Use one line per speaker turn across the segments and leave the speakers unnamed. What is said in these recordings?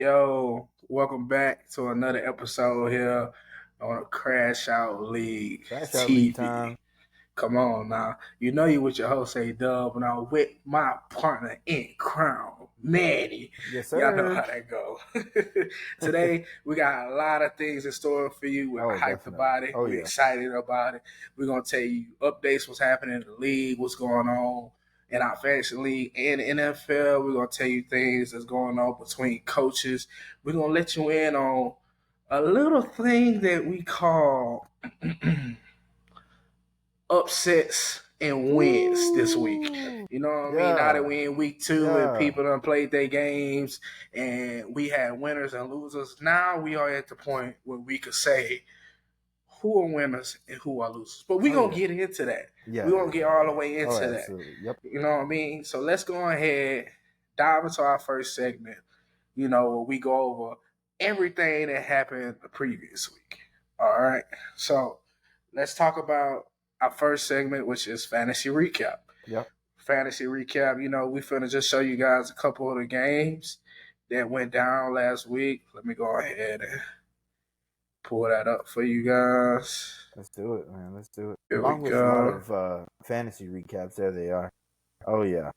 Yo, welcome back to another episode here on Crash Out League
Crash Out League
TV.
time.
Come on now. You know you with your host, A-Dub, and I'm with my partner in crime, Manny.
Yes,
Y'all know
sir.
how that go. Today, we got a lot of things in store for you. We're
Oh,
hyped
definitely.
about it.
Oh,
We're
yeah.
excited about it. We're going to tell you updates, what's happening in the league, what's going on in our fantasy league and the NFL. We're going to tell you things that's going on between coaches. We're going to let you in on a little thing that we call upsets and wins this week.
Ooh.
You know what I mean? Now that
Yeah.
we in week two and
Yeah.
people done played their games and we had winners and losers, now we are at the point where we could say who are winners and who are losers. But we're
Oh,
going to
yeah.
get into that.
Yeah,
We're going
yeah,
to get
yeah,
all the
yeah.
way
Oh,
into that.
absolutely. Yep.
You know what I mean? So let's go ahead, dive into our first segment, where we go over everything that happened the previous week. All right. So let's talk about our first segment, which is fantasy recap.
Yep.
Fantasy recap, we finna just show you guys a couple of the games that went down last week. Let me go ahead and pull that up for you guys.
Let's do it, man. Let's do it.
Here we
Along with a lot
go.
of fantasy recaps, there they are. Oh, yeah.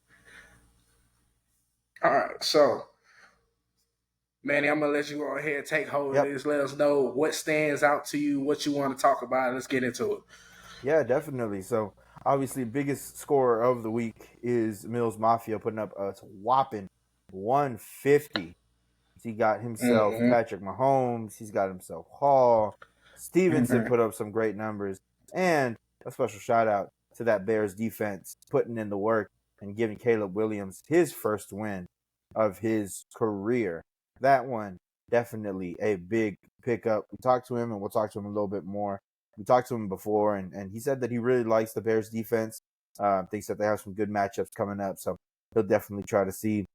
All right, so Manny, I'm gonna let you go ahead and take hold of
Yep.
this. Let us know what stands out to you, what you want to talk about. Let's get into it.
Yeah, definitely. So, obviously, biggest scorer of the week is Mills Mafia putting up a whopping 150. He got himself
Mm-hmm.
Patrick Mahomes. He's got himself Hall. Stevenson
Mm-hmm.
put up some great numbers. And a special shout out to that Bears defense putting in the work and giving Caleb Williams his first win of his career. That one, definitely a big pickup. We talked to him, and we'll talk to him a little bit more. We talked to him before, and he said that he really likes the Bears defense. Thinks that they have some good matchups coming up. So he'll definitely try to see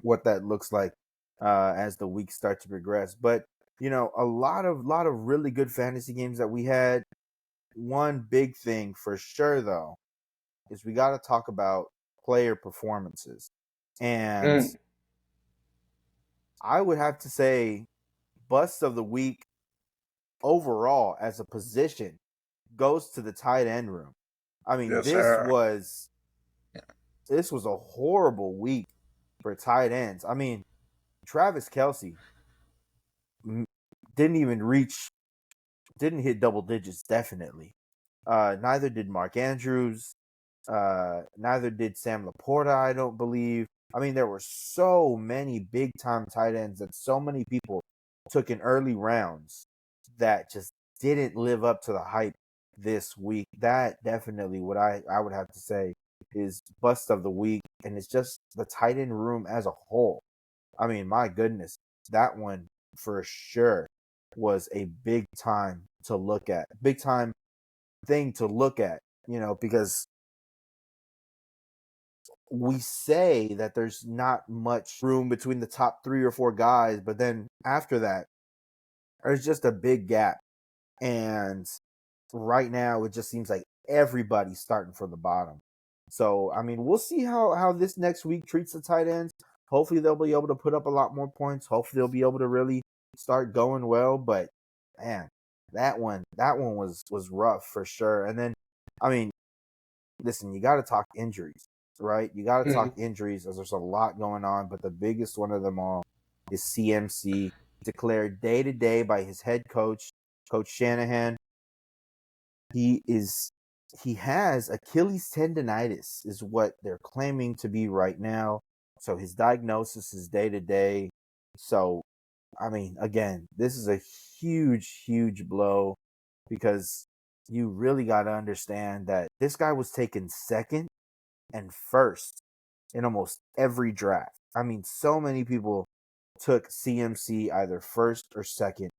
what that looks like as the weeks start to progress. But a lot of really good fantasy games that we had. One big thing for sure, though, is we got to talk about player performances, and
Mm.
I would have to say, bust of the week overall as a position goes to the tight end room. I mean,
Yes, sir.
this was a horrible week for tight ends. I mean, Travis Kelce didn't even didn't hit double digits, definitely. Neither did Mark Andrews. Neither did Sam Laporta, I don't believe. I mean, there were so many big time tight ends that so many people took in early rounds that just didn't live up to the hype this week. That definitely what I would have to say is bust of the week, and it's just the tight end room as a whole. I mean, my goodness, that one for sure was a big time to look at, big time thing to look at, because we say that there's not much room between the top 3 or 4 guys, but then after that, there's just a big gap. And right now, it just seems like everybody's starting from the bottom. So, I mean, we'll see how this next week treats the tight ends. Hopefully, they'll be able to put up a lot more points. Hopefully, they'll be able to really start going well. But man, that one was rough for sure. And then, I mean, listen, you got to talk injuries, right? You got to talk
Mm-hmm.
injuries as there's a lot going on. But the biggest one of them all is CMC, declared day to day by his head coach, Coach Shanahan. He has Achilles tendonitis is what they're claiming to be right now. So his diagnosis is day to day. So I mean, again, this is a huge blow because you really got to understand that this guy was taken second and first in almost every draft. I mean, so many people took CMC either first or second,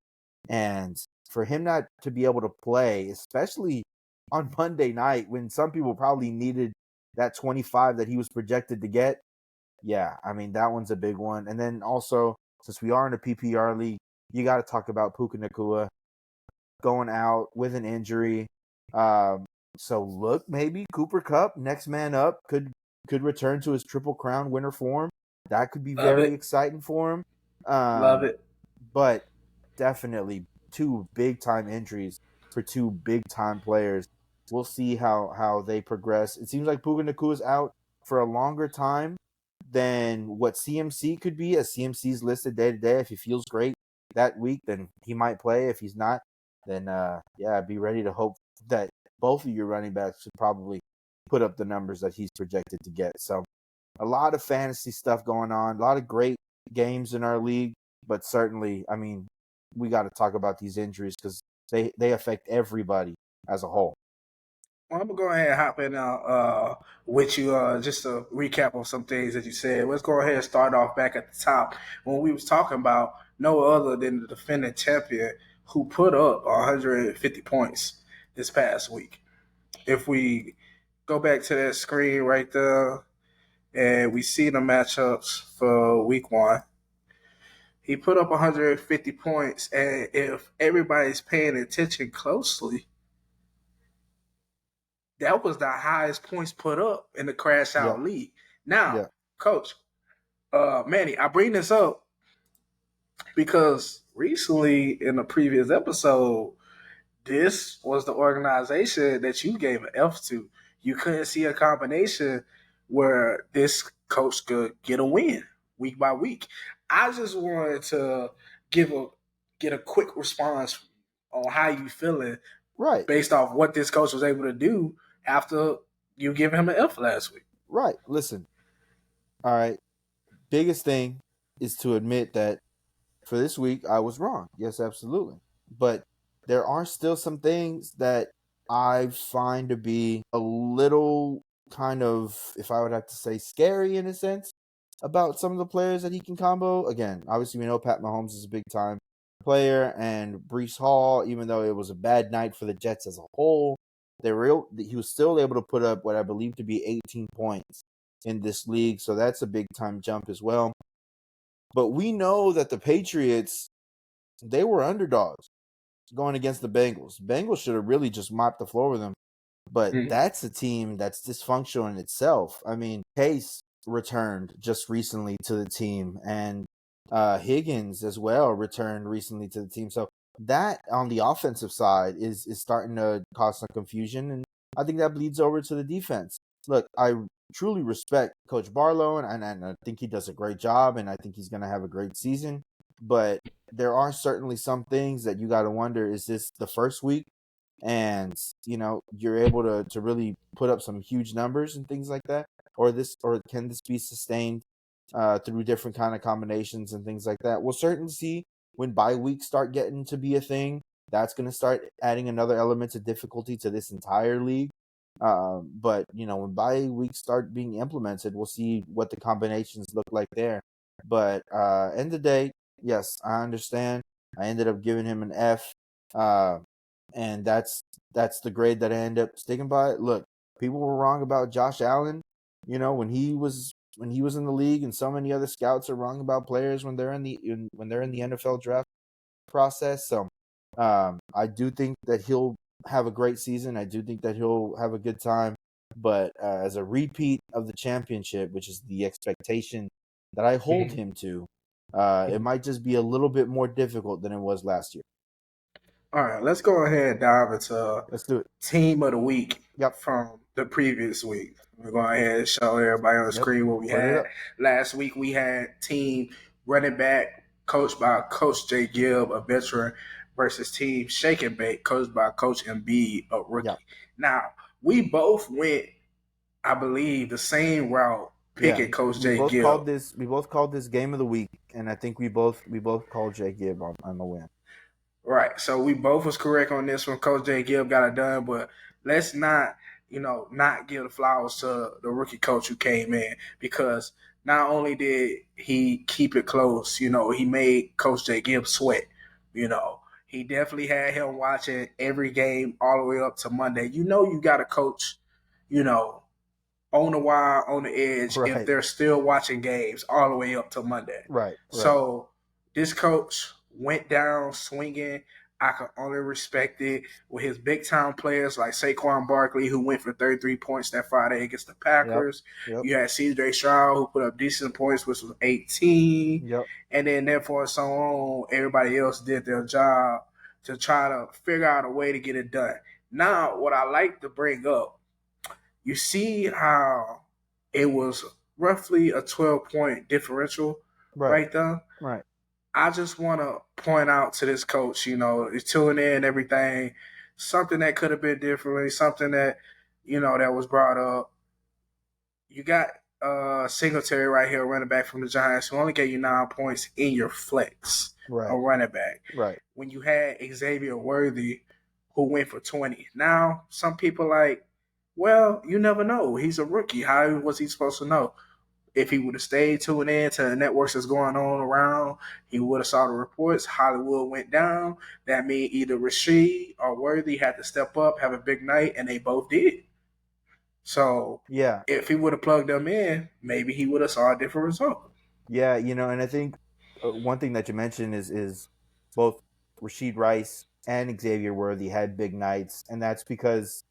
and for him not to be able to play, especially on Monday night when some people probably needed that 25 that he was projected to get, yeah, I mean, that one's a big one. And then also, since we are in a PPR league, you got to talk about Puka Nacua going out with an injury. Um, so look, maybe Cooper Kupp, next man up, could return to his Triple Crown winner form. That could be
Love
very
it.
exciting for him.
Love
Um,
it.
but definitely two big time injuries for two big time players. We'll see how they progress. It seems like Puka Nakua is out for a longer time than what CMC could be, as CMC's listed day to day. If he feels great that week, then he might play. If he's not, then yeah, be ready to hope that both of your running backs should probably put up the numbers that he's projected to get. So a lot of fantasy stuff going on, a lot of great games in our league, but certainly, I mean, we got to talk about these injuries because they affect everybody as a whole.
Well, I'm gonna go ahead and hop in with you just to recap on some things that you said. Let's go ahead and start off back at the top when we was talking about no other than the defending champion who put up 150 points this past week. If we go back to that screen right there and we see the matchups for week one, he put up 150 points, and if everybody's paying attention closely, that was the highest points put up in the crash
Yeah,
out league. Now,
yeah,
coach, Manny, I bring this up because recently in a previous episode, this was the organization that you gave an F to. You couldn't see a combination where this coach could get a win week by week. I just wanted to give a get a quick response on how you feeling
right,
based off what this coach was able to do after you giving him an F last week.
right. Listen, all right. Biggest thing is to admit that for this week I was wrong. Yes, absolutely. But there are still some things that I find to be a little kind of, if I would have to say, scary in a sense about some of the players that he can combo. Again, obviously we know Pat Mahomes is a big time player, and Brees Hall, even though it was a bad night for the Jets as a whole, he was still able to put up what I believe to be 18 points in this league. So that's a big time jump as well. But we know that the Patriots, they were underdogs going against the Bengals. Bengals should have really just mopped the floor with them. But
Mm-hmm.
that's a team that's dysfunctional in itself. I mean, Case returned just recently to the team, and Higgins as well returned recently to the team. So that on the offensive side is starting to cause some confusion, and I think that bleeds over to the defense. Look, I truly respect Coach Barlow, and I think he does a great job, and I think he's going to have a great season. But there are certainly some things that you got to wonder: is this the first week? And you're able to really put up some huge numbers and things like that, or can this be sustained through different kind of combinations and things like that? We'll certainly see when bye weeks start getting to be a thing. That's going to start adding another element of difficulty to this entire league. But when bye weeks start being implemented, we'll see what the combinations look like there. But end of the day, yes, I understand. I ended up giving him an F. Uh, and that's the grade that I end up sticking by. Look, people were wrong about Josh Allen, when he was in the league, and so many other scouts are wrong about players when they're in the NFL draft process. So I do think that he'll have a great season. I do think that he'll have a good time. But as a repeat of the championship, which is the expectation that I hold
Mm-hmm.
him to, it might just be a little bit more difficult than it was last year.
All right, let's go ahead and dive into
Let's do it.
team of the week
Yep.
from the previous week. We're going ahead and show everybody on the
Yep.
screen what we
Put it
had.
up.
Last week we had team running back coached by Coach Jay Gibb, a veteran, versus team shake and bake coached by Coach Embiid, a
Yeah.
rookie. Now, we both went, I believe, the same route
Yeah.
picking Coach
We
Jay
both
Gibb.
called this. We both called this game of the week, and I think we both called Jay Gibb on the win.
Right. So we both was correct on this one. Coach J. Gibb got it done, but let's not give the flowers to the rookie coach who came in, because not only did he keep it close, he made Coach J. Gibb sweat. He definitely had him watching every game all the way up to Monday. You got to coach, you know, on the wire, on the edge, if
Right.
they're still watching games all the way up to Monday.
Right. Right.
So this coach went down swinging. I can only respect it with his big time players like Saquon Barkley, who went for 33 points that Friday against the
Yep.
Packers.
Yep.
You had CJ Stroud, who put up decent points, which was 18.
Yep.
And then, therefore, and so on, everybody else did their job to try to figure out a way to get it done. Now, what I like to bring up, you see how it was roughly a 12-point differential
Right.
right there.
Right.
I just want to point out to this coach, he's tuning in and everything, something that could have been differently, something that, that was brought up. You got Singletary right here, running back from the Giants, who only gave you 9 points in your flex, a
Right.
running back.
Right.
When you had Xavier Worthy, who went for 20. Now, some people like, well, you never know. He's a rookie. How was he supposed to know? If he would have stayed tuned in to the networks that's going on around, he would have saw the reports. Hollywood went down. That means either Rashid or Worthy had to step up, have a big night, and they both did. So
Yeah.
if he would have plugged them in, maybe he would have saw a different result.
Yeah. And I think one thing that you mentioned is both Rashid Rice and Xavier Worthy had big nights, and that's because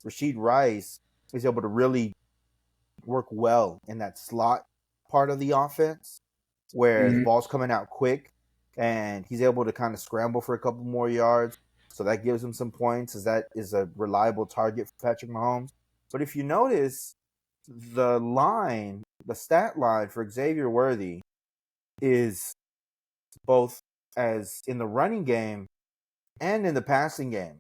Rashid Rice is able to really work well in that slot part of the offense where the
Mm-hmm.
ball's coming out quick and he's able to kind of scramble for a couple more yards. So that gives him some points as that is a reliable target for Patrick Mahomes. But if you notice, the stat line for Xavier Worthy is both as in the running game and in the passing game.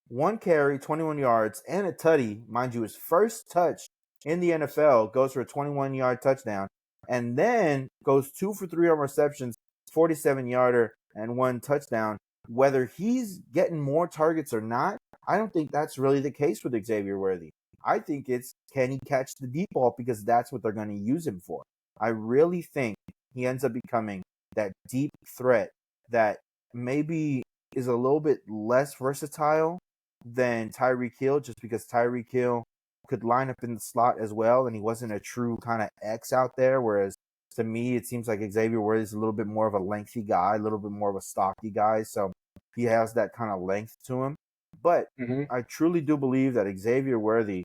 1 carry, 21 yards, and a tutty. Mind you, his first touch in the NFL goes for a 21-yard touchdown, and then goes 2 for 3 on receptions, 47-yarder, and 1 touchdown. Whether he's getting more targets or not, I don't think that's really the case with Xavier Worthy. I think it's can he catch the deep ball because that's what they're going to use him for. I really think he ends up becoming that deep threat that maybe is a little bit less versatile than Tyreek Hill, just because Tyreek Hill could line up in the slot as well, and he wasn't a true kind of X out there. Whereas to me, it seems like Xavier Worthy is a little bit more of a lengthy guy, a little bit more of a stocky guy, so he has that kind of length to him. But
Mm-hmm.
I truly do believe that Xavier Worthy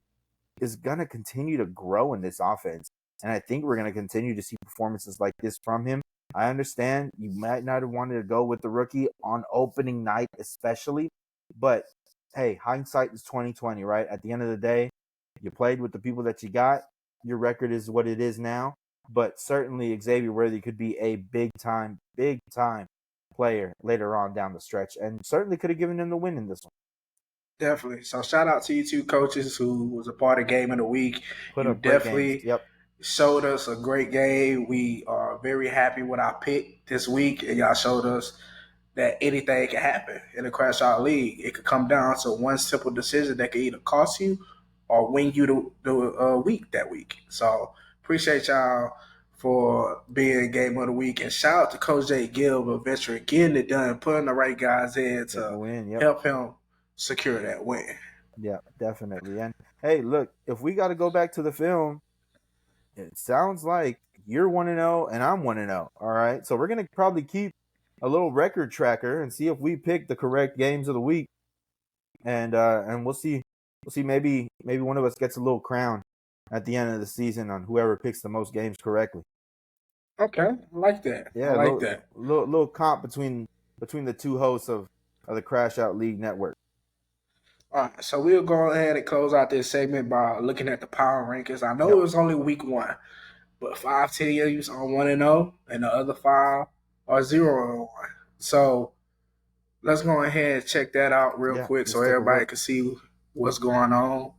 is going to continue to grow in this offense. And I think we're going to continue to see performances like this from him. I understand you might not have wanted to go with the rookie on opening night, especially. But hey, hindsight is 2020, right? At the end of the day, you played with the people that you got. Your record is what it is now. But certainly Xavier Worthy could be a big time player later on down the stretch, and certainly could have given him the win in this one.
Definitely. So shout out to you two coaches who was a part of Game of the Week.
Put
You
up great games.
definitely
Yep.
showed us a great game. We are very happy with our pick this week, and y'all showed us that anything can happen in a crash out league. It could come down to one simple decision that could either cost you or win you the week that week. So appreciate y'all for being Game of the Week, and shout out to Coach J Gill, a veteran, getting it done, putting the right guys in
Getting the
to
win. Yep.
help him secure that win.
Yeah, definitely. And hey, look, if we got to go back to the film, it sounds like you're 1-0 and I'm 1-0. All right. So we're going to probably keep a little record tracker and see if we pick the correct games of the week. And we'll see maybe one of us gets a little crown at the end of the season on whoever picks the most games correctly.
Okay, I like that. I
Yeah,
like that.
little comp between the two hosts of the Crash Out League network.
All right, so we'll go ahead and close out this segment by looking at the power rankings. I know
Yep.
it was only week one, but 5 teams are 1-0, and the other 5 are 0-1. So let's go ahead and check that out real
Yeah,
quick so
let's take a
everybody
look.
can see what's going on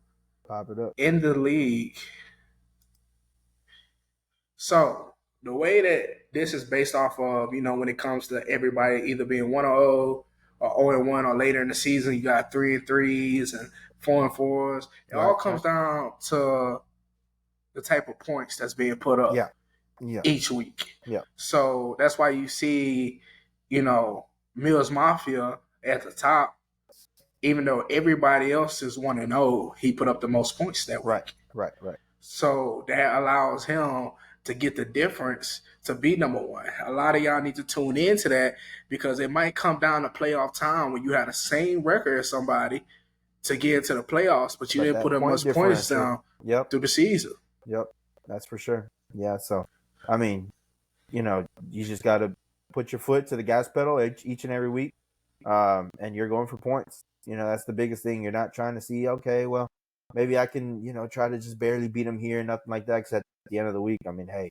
Pop it up.
in the league. So the way that this is based off of, when it comes to everybody either being 1-0 or 0-1 or later in the season, you got 3-3s and 4-4s. It all
Right,
comes
right.
down to the type of points that's being put up
Yeah. Yeah.
each week.
Yeah.
So that's why you see, Mills Mafia at the top, even though everybody else is 1-0, he put up the most points that
Right.
week.
Right. Right.
So that allows him to get the difference to be number one. A lot of y'all need to tune into that because it might come down to playoff time when you had the same record as somebody to get into the playoffs, but you
But
didn't put
that
up
point
much points
differential,
down
yep,
through the season.
yep, that's for sure. Yeah, so I mean, you just got to put your foot to the gas pedal each and every week, and you're going for points. That's the biggest thing. You're not trying to see, okay, well, maybe I can, try to just barely beat them here, nothing like that. Because at the end of the week, I mean, hey,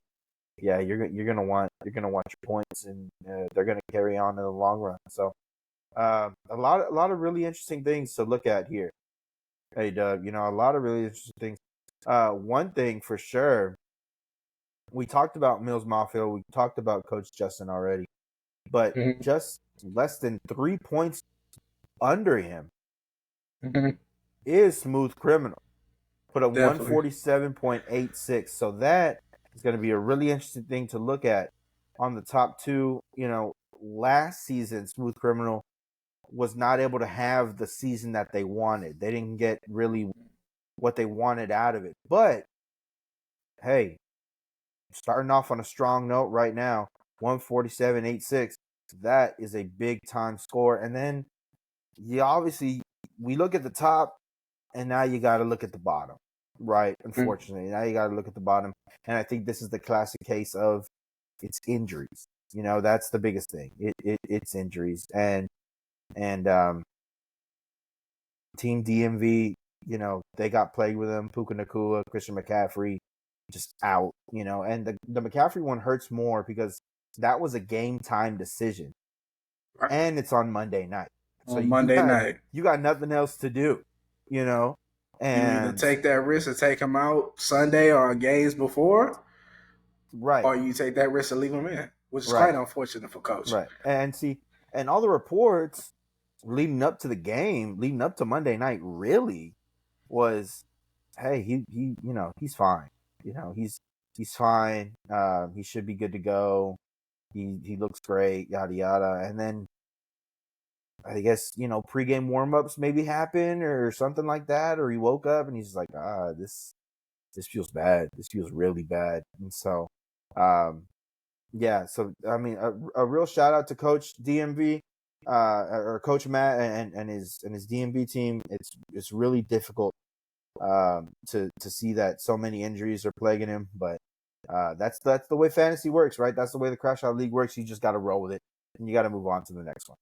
yeah, you're gonna want your points, and they're gonna carry on in the long run. So, a lot of really interesting things to look at here. Hey, Doug, a lot of really interesting things. One thing for sure, we talked about Mills Mafia, we talked about Coach Justin already, but
Mm-hmm.
just less than 3 points under him
Mm-hmm.
is Smooth Criminal. Put a
Definitely.
147.86. So that is going to be a really interesting thing to look at on the top two. Last season, Smooth Criminal was not able to have the season that they wanted. They didn't get really what they wanted out of it. But hey, starting off on a strong note right now, 147.86. That is a big time score. And then obviously we look at the top, and now you got to look at the bottom, right?
Mm-hmm.
Unfortunately, now you got to look at the bottom, and I think this is the classic case of it's injuries. That's the biggest thing. It's injuries, and Team DMV, they got plagued with them. Puka Nakua, Christian McCaffrey, just out. And the McCaffrey one hurts more because that was a game time decision,
Right.
and it's on Monday night, so
On
you
Monday
got
night.
you got nothing else to do,
You either
and
take that risk and take him out Sunday or games before,
right,
or you take that risk and leave him in, which is
right,
quite unfortunate for coach.
right. And see, and all the reports leading up to the game, leading up to Monday night, really was, hey, he's fine. He's fine. He should be good to go. He looks great, yada yada. And then I guess pregame warmups maybe happen or something like that, or he woke up and he's like, this feels bad. This feels really bad. And so, yeah. So I mean, a real shout out to Coach DMV, or Coach Matt and his DMV team. It's really difficult to see that so many injuries are plaguing him, but that's the way fantasy works, right? That's the way the Crash Out League works. You just got to roll with it, and you got to move on to the next one.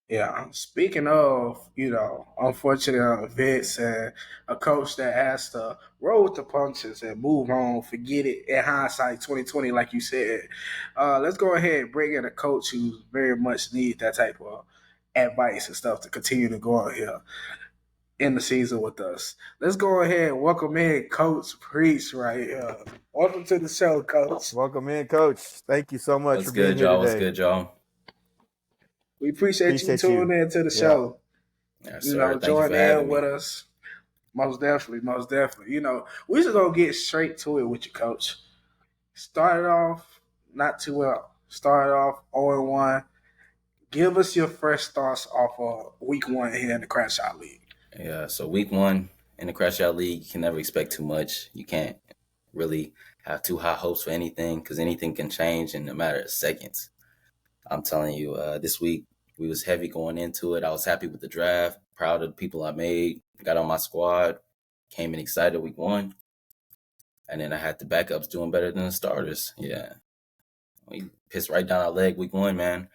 Yeah. Speaking of, unfortunate events and a coach that has to roll with the punches and move on, forget it in hindsight 2020, like you said. Let's go ahead and bring in a coach who very much needs that type of advice and stuff to continue to go on here in the season with us. Let's go ahead and welcome in Coach Priest right here. Welcome to the show, Coach.
Welcome in, Coach. Thank you so much
What's
for being
good,
here
y'all? What's
today.
good, y'all?
We appreciate you
Appreciate you.
tuning in to the
Yeah.
show.
Yes, sir. Thank you for
Join
having
in
me.
with us. Most definitely, most definitely. We just gonna get straight to it with you, Coach. Started off not too well. Started off 0-1. Give us your fresh thoughts off of week one here in the Crash Out League.
Yeah, so week one in the Crash Out League, you can never expect too much. You can't really have too high hopes for anything because anything can change in a matter of seconds. I'm telling you, this week we was heavy going into it. I was happy with the draft, proud of the people I made, got on my squad, came in excited week one, and then I had the backups doing better than the starters. Yeah, we pissed right down our leg week one, man.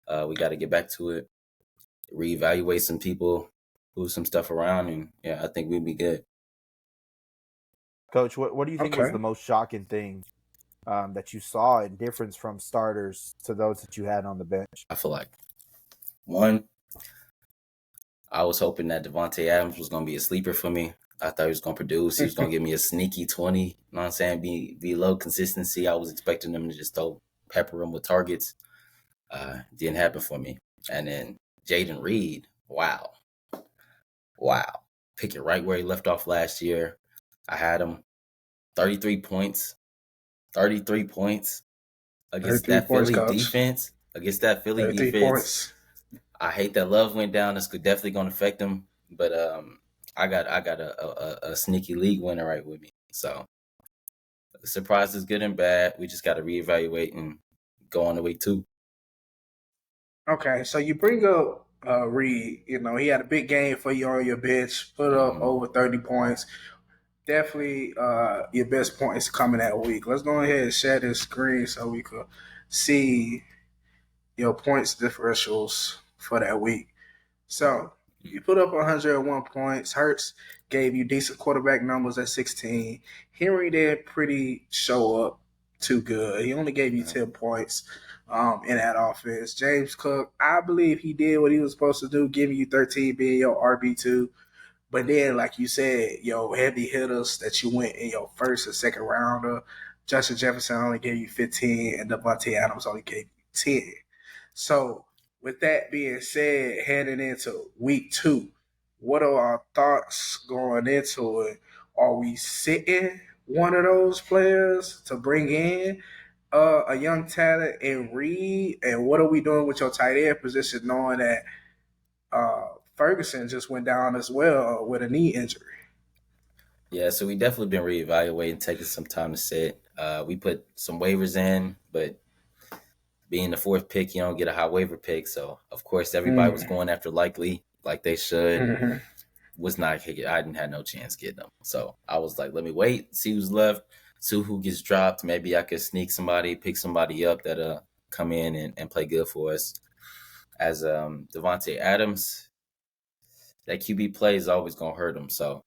We got to get back to it, reevaluate some people, move some stuff around, and yeah, I think we'd be good.
Coach, what do you think was
Okay.
the most shocking thing that you saw in difference from starters to those that you had on the bench?
I feel like one, I was hoping that Devontae Adams was gonna be a sleeper for me. I thought he was gonna produce. He was gonna give me a sneaky 20. You know what I'm saying? Be low consistency. I was expecting him to just throw pepper him with targets. Didn't happen for me. And then Jaden Reed, wow. Pick it right where he left off last year. I had him 33 points. 33 points against
33
that
points,
Philly
Coach.
defense. Against that Philly
33
defense.
points.
I hate that Love went down. This could definitely gonna affect him. But I got a sneaky league winner right with me. So surprises good and bad. We just got to reevaluate and go on to week 2.
Okay, so you bring up Reed. You know, he had a big game for you on your bench, put up
Mm-hmm.
over 30 points. Definitely your best points coming that week. Let's go ahead and share this screen so we could see your points differentials for that week. So you put up 101 points. Hurts gave you decent quarterback numbers at 16. Henry didn't pretty show up too good. He only gave you 10 points in that offense. James Cook, I believe he did what he was supposed to do, giving you 13, being your RB2. But then, like you said, your heavy hitters that you went in your first and second rounder, Justin Jefferson only gave you 15, and Devontae Adams only gave you 10. So, with that being said, heading into week 2, what are our thoughts going into it? Are we sitting one of those players to bring in a young talent and Reed? And what are we doing with your tight end position, knowing that Ferguson just went down as well with a knee injury?
Yeah, so we definitely been reevaluating, taking some time to sit. We put some waivers in, but being the 4th pick, you don't get a high waiver pick. So of course everybody was
Mm.
going after Likely like they should.
Mm-hmm.
Was not I didn't have no chance getting them. So I was like, let me wait, see who's left, see who gets dropped. Maybe I could sneak somebody, pick somebody up that come in and play good for us. As Devontae Adams, that QB play is always gonna hurt him. So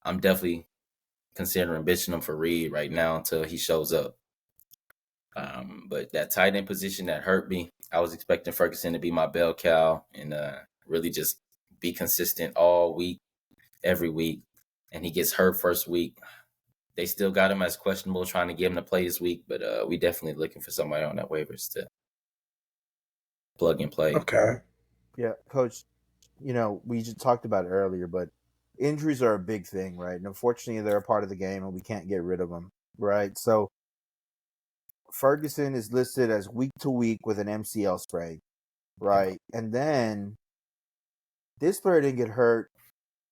I'm definitely considering benching him for Reed right now until he shows up. But that tight end position that hurt me, I was expecting Ferguson to be my bell cow and really just be consistent all week, every week. And he gets hurt first week. They still got him as questionable, trying to get him to play this week, but we definitely looking for somebody on that waivers to plug and play.
Okay.
Yeah, coach, we just talked about it earlier, but injuries are a big thing, right? And unfortunately, they're a part of the game and we can't get rid of them, right? So Ferguson is listed as week to week with an MCL sprain, right? And then this player didn't get hurt,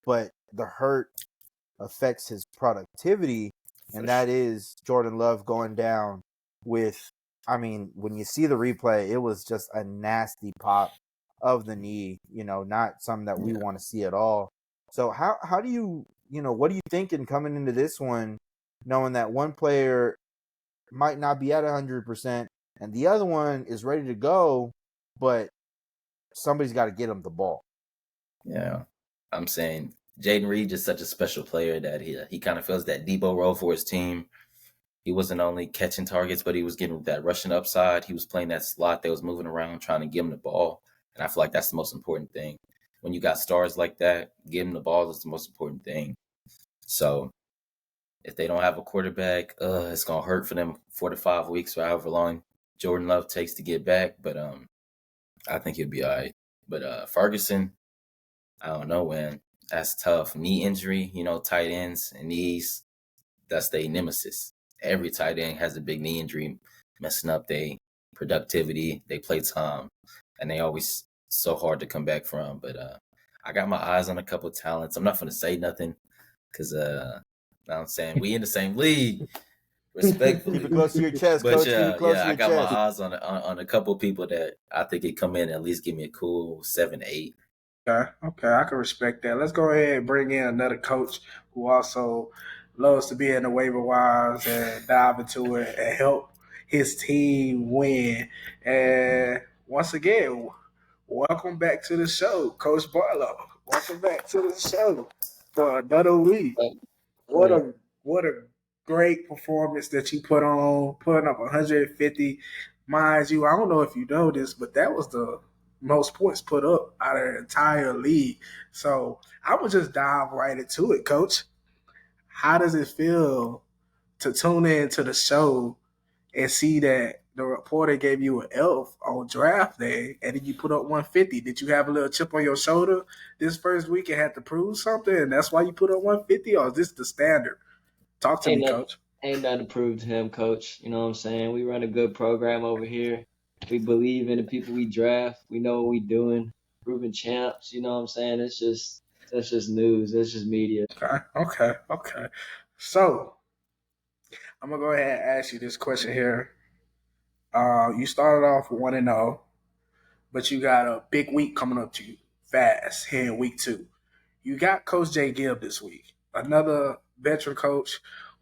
but the hurt affects his productivity,
For
and
sure.
that is Jordan Love going down with, I mean, when you see the replay, it was just a nasty pop of the knee, not something that we
Yeah.
want to see at all. So how do you, what are you thinking coming into this one, knowing that one player might not be at 100% and the other one is ready to go, but somebody's got to get him the ball?
Yeah. I'm saying Jaden Reed is such a special player that he kind of fills that Debo role for his team. He wasn't only catching targets, but he was getting that rushing upside. He was playing that slot that was moving around, trying to give him the ball. And I feel like that's the most important thing. When you got stars like that, give him the ball is the most important thing. So if they don't have a quarterback, it's gonna hurt for them 4 to 5 weeks or however long Jordan Love takes to get back. But I think he'll be all right. But Ferguson, I don't know, man. That's tough. Knee injury, tight ends and knees, that's their nemesis. Every tight end has a big knee injury, messing up their productivity, they play time, and they always so hard to come back from. But I got my eyes on a couple of talents. I'm not going to say nothing because I'm saying we in the same league,
Keep it
respectfully.
close to your chest,
But
coach. Keep it
yeah,
close
yeah,
to
I
your
got my
chest.
eyes on a couple of people that I think it come in and at least give me a cool 7, 8.
Okay, I can respect that. Let's go ahead and bring in another coach who also loves to be in the waiver wires and dive into it and help his team win. And once again, welcome back to the show, Coach Barlow. Welcome back to the show for another week. What
Right.
a what a great performance that you put on, putting up 150. Mind you, I don't know if you know this, but that was the most points put up out of the entire league. So I would just dive right into it, Coach. How does it feel to tune in to the show and see that the reporter gave you an F on draft day and then you put up 150? Did you have a little chip on your shoulder this first week and had to prove something and that's why you put up 150, or is this the standard? Talk to
Ain't
me,
nothing,
Coach.
ain't nothing to prove to him, coach. You know what I'm saying? We run a good program over here. We believe in the people we draft. We know what we doing. Proven champs. You know what I'm saying? That's just news. That's just media.
Okay. So I'm gonna go ahead and ask you this question here. You started off 1-0, but you got a big week coming up to you fast here in week 2. You got Coach Jay Gibb this week, another veteran coach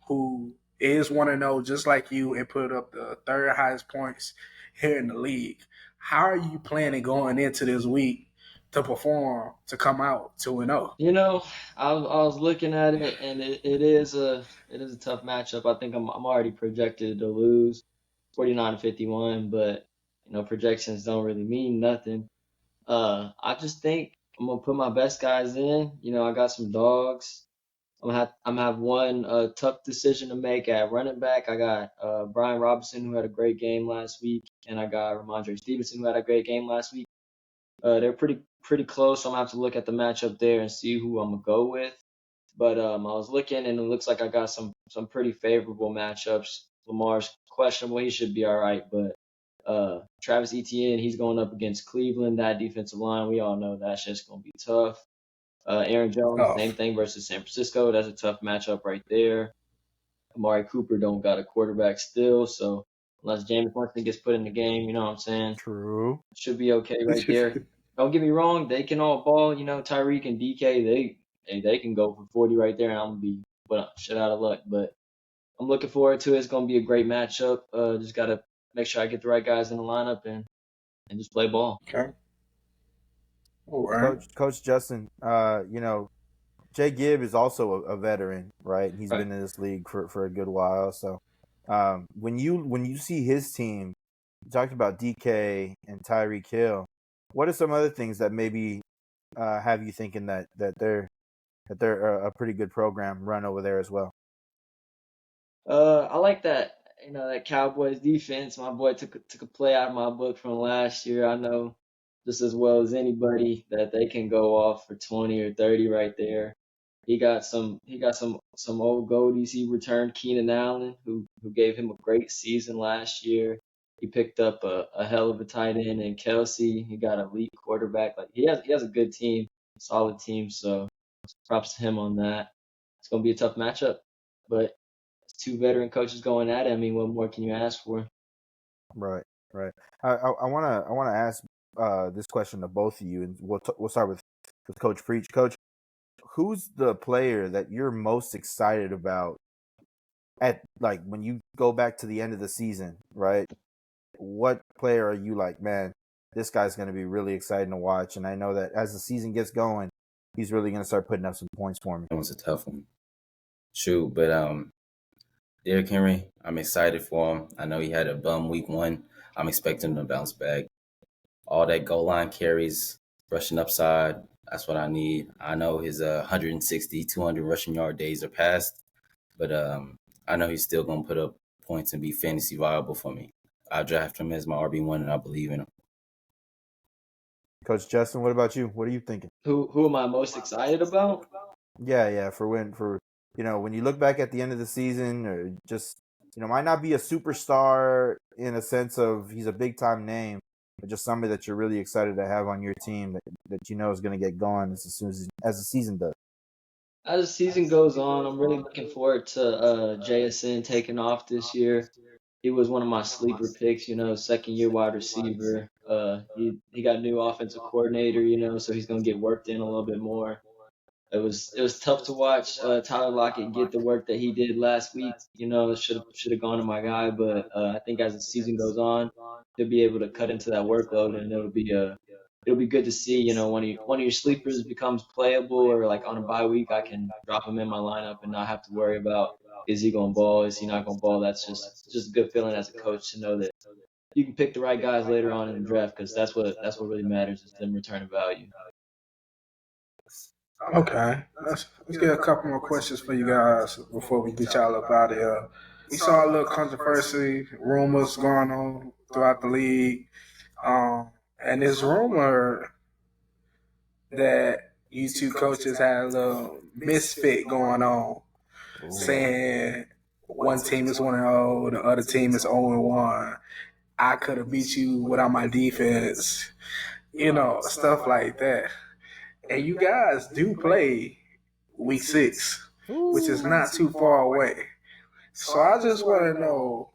who is 1-0 just like you and put up the third highest points here in the league. How are you planning going into this week to perform to come out 2-0?
You know, I was looking at it, and it is a tough matchup. I think I'm already projected to lose 49-51, but projections don't really mean nothing. I just think I'm gonna put my best guys in. I got some dogs. I'm gonna have one tough decision to make at running back. I got Brian Robinson, who had a great game last week, and I got Ramondre Stevenson, who had a great game last week. They're pretty close, so I'm gonna have to look at the matchup there and see who I'm gonna go with. But I was looking, and it looks like I got some pretty favorable matchups. Lamar's questionable; he should be all right. But Travis Etienne, he's going up against Cleveland. That defensive line, we all know that's just gonna be tough. Aaron Jones, same
Tough.
thing versus San Francisco. That's a tough matchup right there. Amari Cooper don't got a quarterback still, so unless James Winston gets put in the game, you know what I'm saying?
True.
Should be okay right there. Don't get me wrong, they can all ball. Tyreek and DK, they can go for 40 right there, and I'm gonna be shit out of luck. But I'm looking forward to it. It's gonna be a great matchup. Just gotta make sure I get the right guys in the lineup and just play ball.
Okay. All right.
Coach Justin, Jay Gibb is also a veteran, right? He's
Right.
been in this league for a good while. So when you see his team, you talked about DK and Tyreek Hill. What are some other things that maybe have you thinking that they're a pretty good program run over there as well?
I like that Cowboys defense. My boy took a play out of my book from last year. I know just as well as anybody that they can go off for 20 or 30 right there. He got some old goldies. He returned Keenan Allen, who gave him a great season last year. He picked up a hell of a tight end in Kelsey. He got an elite quarterback. Like he has a good team, solid team. So props to him on that. It's gonna be a tough matchup, but it's two veteran coaches going at it. I mean, what more can you ask for?
Right, right. I wanna ask this question to both of you, and we'll start with Coach Preach. Coach, who's the player that you're most excited about at like when you go back to the end of the season, right? What player are you like, man, this guy's going to be really exciting to watch, and I know that as the season gets going, he's really going to start putting up some points for me.
That was a tough one. Shoot, but Derrick Henry, I'm excited for him. I know he had a bum week 1. I'm expecting him to bounce back. All that goal line carries, rushing upside, that's what I need. I know his 160, 200 rushing yard days are past, but I know he's still going to put up points and be fantasy viable for me. I draft him as my RB1, and I believe in him.
Coach Justin, what about you? What are you thinking?
Who am I most excited about?
Yeah, for when you look back at the end of the season, or just might not be a superstar in a sense of he's a big time name, but just somebody that you're really excited to have on your team that you know is going to get going as soon as the season does.
As the season goes on, I'm really looking forward to JSN taking off this year. He was one of my sleeper picks, second year wide receiver. He got new offensive coordinator, so he's gonna get worked in a little bit more. It was tough to watch Tyler Lockett get the work that he did last week. Should have gone to my guy, but I think as the season goes on, he'll be able to cut into that workload, and it'll be good to see. One of your sleepers becomes playable, or like on a bye week, I can drop him in my lineup and not have to worry about is he gonna ball, is he not gonna ball. That's just a good feeling as a coach to know that you can pick the right guys later on in the draft, because that's what really matters, is them returning value.
Okay. Let's get a couple more questions for you guys before we get y'all up out of here. We saw a little controversy, rumors going on throughout the league. And this rumor that you two coaches had a little misfit going on, saying one team is 1-0, the other team is 0-1. I could have beat you without my defense, stuff like that. And you guys do play week 6, which is not too far away. So I just want to know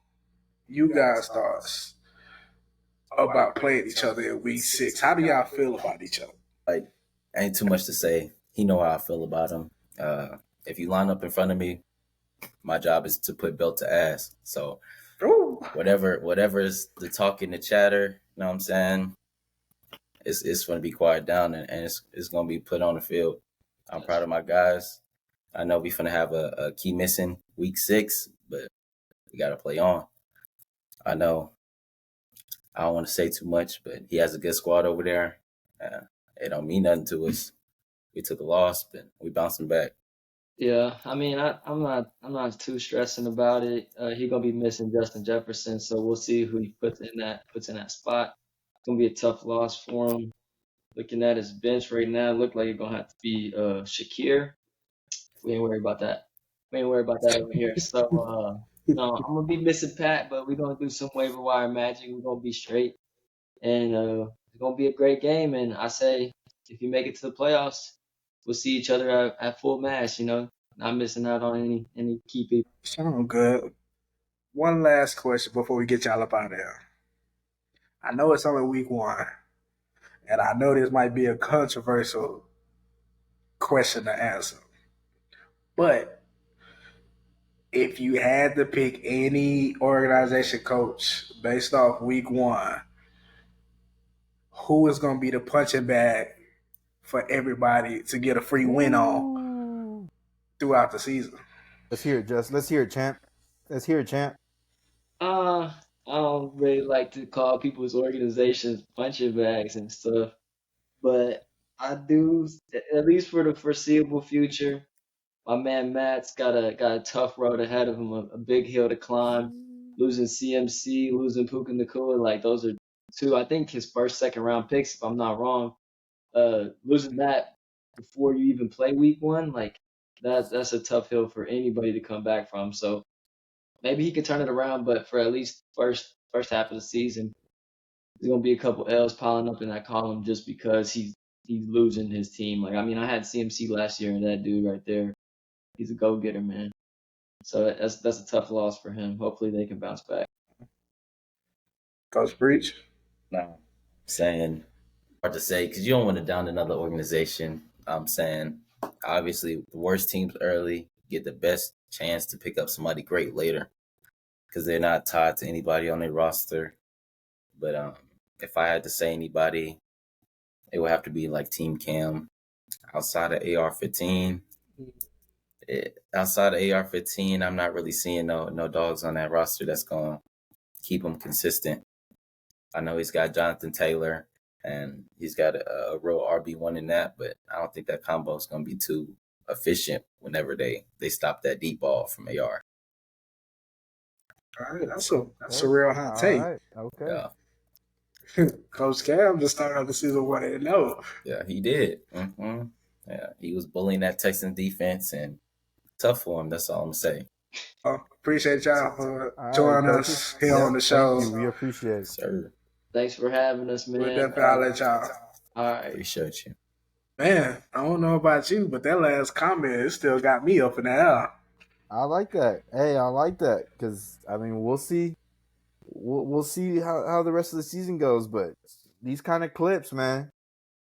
you guys' thoughts about playing each other in week 6. How do y'all feel about each other?
Like, ain't too much to say. He know how I feel about him. If you line up in front of me, my job is to put belt to ass. So
Ooh.
whatever is the talk and the chatter, you know what I'm saying? It's going to be quiet down and it's going to be put on the field. I'm proud of my guys. I know we finna have a key missing week 6, but we got to play on. I know I don't want to say too much, but he has a good squad over there. It don't mean nothing to us. We took a loss, but we bouncing back.
Yeah, I mean, I'm not too stressing about it. He gonna be missing Justin Jefferson, so we'll see who he puts in that spot. It's gonna be a tough loss for him. Looking at his bench right now, look like it's gonna have to be Shakir. We ain't worried about that. We ain't worried about that over here. So no, I'm gonna be missing Pat, but we're gonna do some waiver wire magic. We're gonna be straight, and it's gonna be a great game. And I say, if you make it to the playoffs, we'll see each other at full mass. Not missing out on any key people.
Sound good. One last question before we get y'all up out of there. I know it's only week 1, and I know this might be a controversial question to answer. But if you had to pick any organization coach based off week 1, who is going to be the punching bag for everybody to get a free win on throughout the season?
Let's hear it, Just. Let's hear it, champ. Let's hear it, champ.
I don't really like to call people's organizations punching bags and stuff, but I do, at least for the foreseeable future. My man Matt's got a tough road ahead of him, a big hill to climb. Losing CMC, losing Puka Nakua, like those are two. I think his first, second round picks, if I'm not wrong. Losing that before you even play week 1, like that's a tough hill for anybody to come back from. So maybe he could turn it around, but for at least first half of the season, there's gonna be a couple L's piling up in that column just because he's losing his team. Like I mean, I had CMC last year, and that dude right there, he's a go getter, man. So that's a tough loss for him. Hopefully they can bounce back.
Coach Breach?
No, saying hard to say because you don't want to down another organization. I'm saying obviously the worst teams early get the best chance to pick up somebody great later because they're not tied to anybody on their roster. But if I had to say anybody, it would have to be like Team Cam. Outside of AR-15, I'm not really seeing no dogs on that roster that's gonna keep them consistent. I know he's got Jonathan Taylor, and he's got a real RB1 in that, but I don't think that combo is going to be too efficient whenever they stop that deep ball from AR.
All right, that's a real hot take.
All right, okay.
Yeah.
Coach Cam just started off the season 1-0.
Yeah, he did. Yeah, he was bullying that Texans defense, and tough for him. That's all I'm going to say.
Appreciate y'all for
All right,
joining
coaches.
us here on the
Thank
show.
you. We appreciate it.
Sir,
Thanks for having us, man.
We'll definitely holler at y'all.
All right.
appreciate you.
Man, I don't know about you, but that last comment, it still got me up in the air.
I like that. Hey, I like that because I mean we'll see. We'll see how the rest of the season goes, but these kind of clips, man,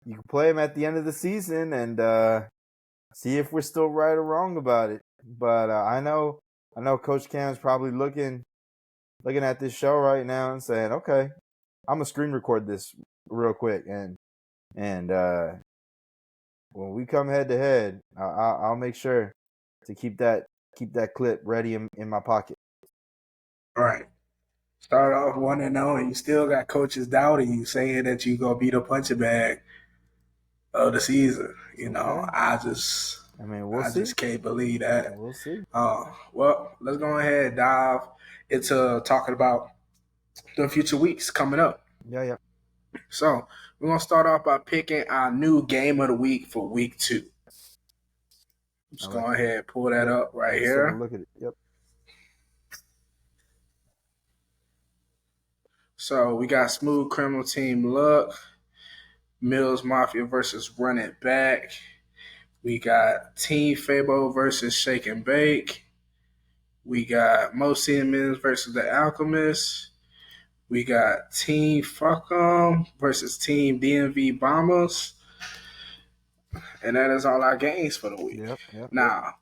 you can play them at the end of the season and see if we're still right or wrong about it. But I know Coach Cam's probably looking at this show right now and saying, okay, I'm gonna screen record this real quick and when we come head to head, I'll make sure to keep that clip ready in my pocket.
All right. Start off 1-0, and you still got coaches doubting you, saying that you're going to be the punching bag of the season.
Okay.
I just can't believe that.
We'll see.
Well, let's go ahead and dive into talking about the future weeks coming up.
Yeah.
So we're going to start off by picking our new game of the week for week 2. Just go ahead and pull that up right here.
Look at it. Yep.
So we got Smooth Criminal Team Luck, Mills Mafia versus Run It Back. We got Team Fabo versus Shake and Bake. We got Mo Siemens versus the Alchemist. We got Team Fuckum versus Team DMV Bombers. And that is all our games for the week.
Yep.
Now,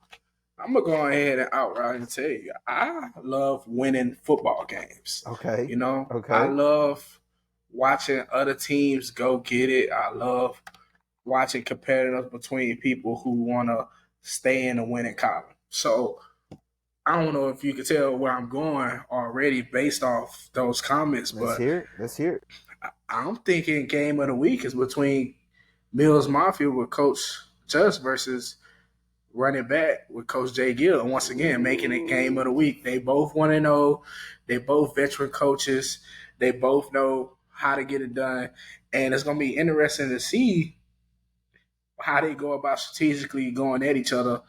I'm gonna go ahead and outright and tell you, I love winning football games.
Okay.
You know, I
Okay.
love watching other teams go get it. I love watching competitors between people who want to stay in the winning column. So I don't know if you can tell where I'm going already based off those comments,
Let's
but
hear it. Let's hear it.
I'm thinking game of the week is between Mills Mafia with Coach Just versus running back with Coach Jay Gill. And once again, making it game of the week. They both want to know. They both veteran coaches. They both know how to get it done. And it's going to be interesting to see how they go about strategically going at each other,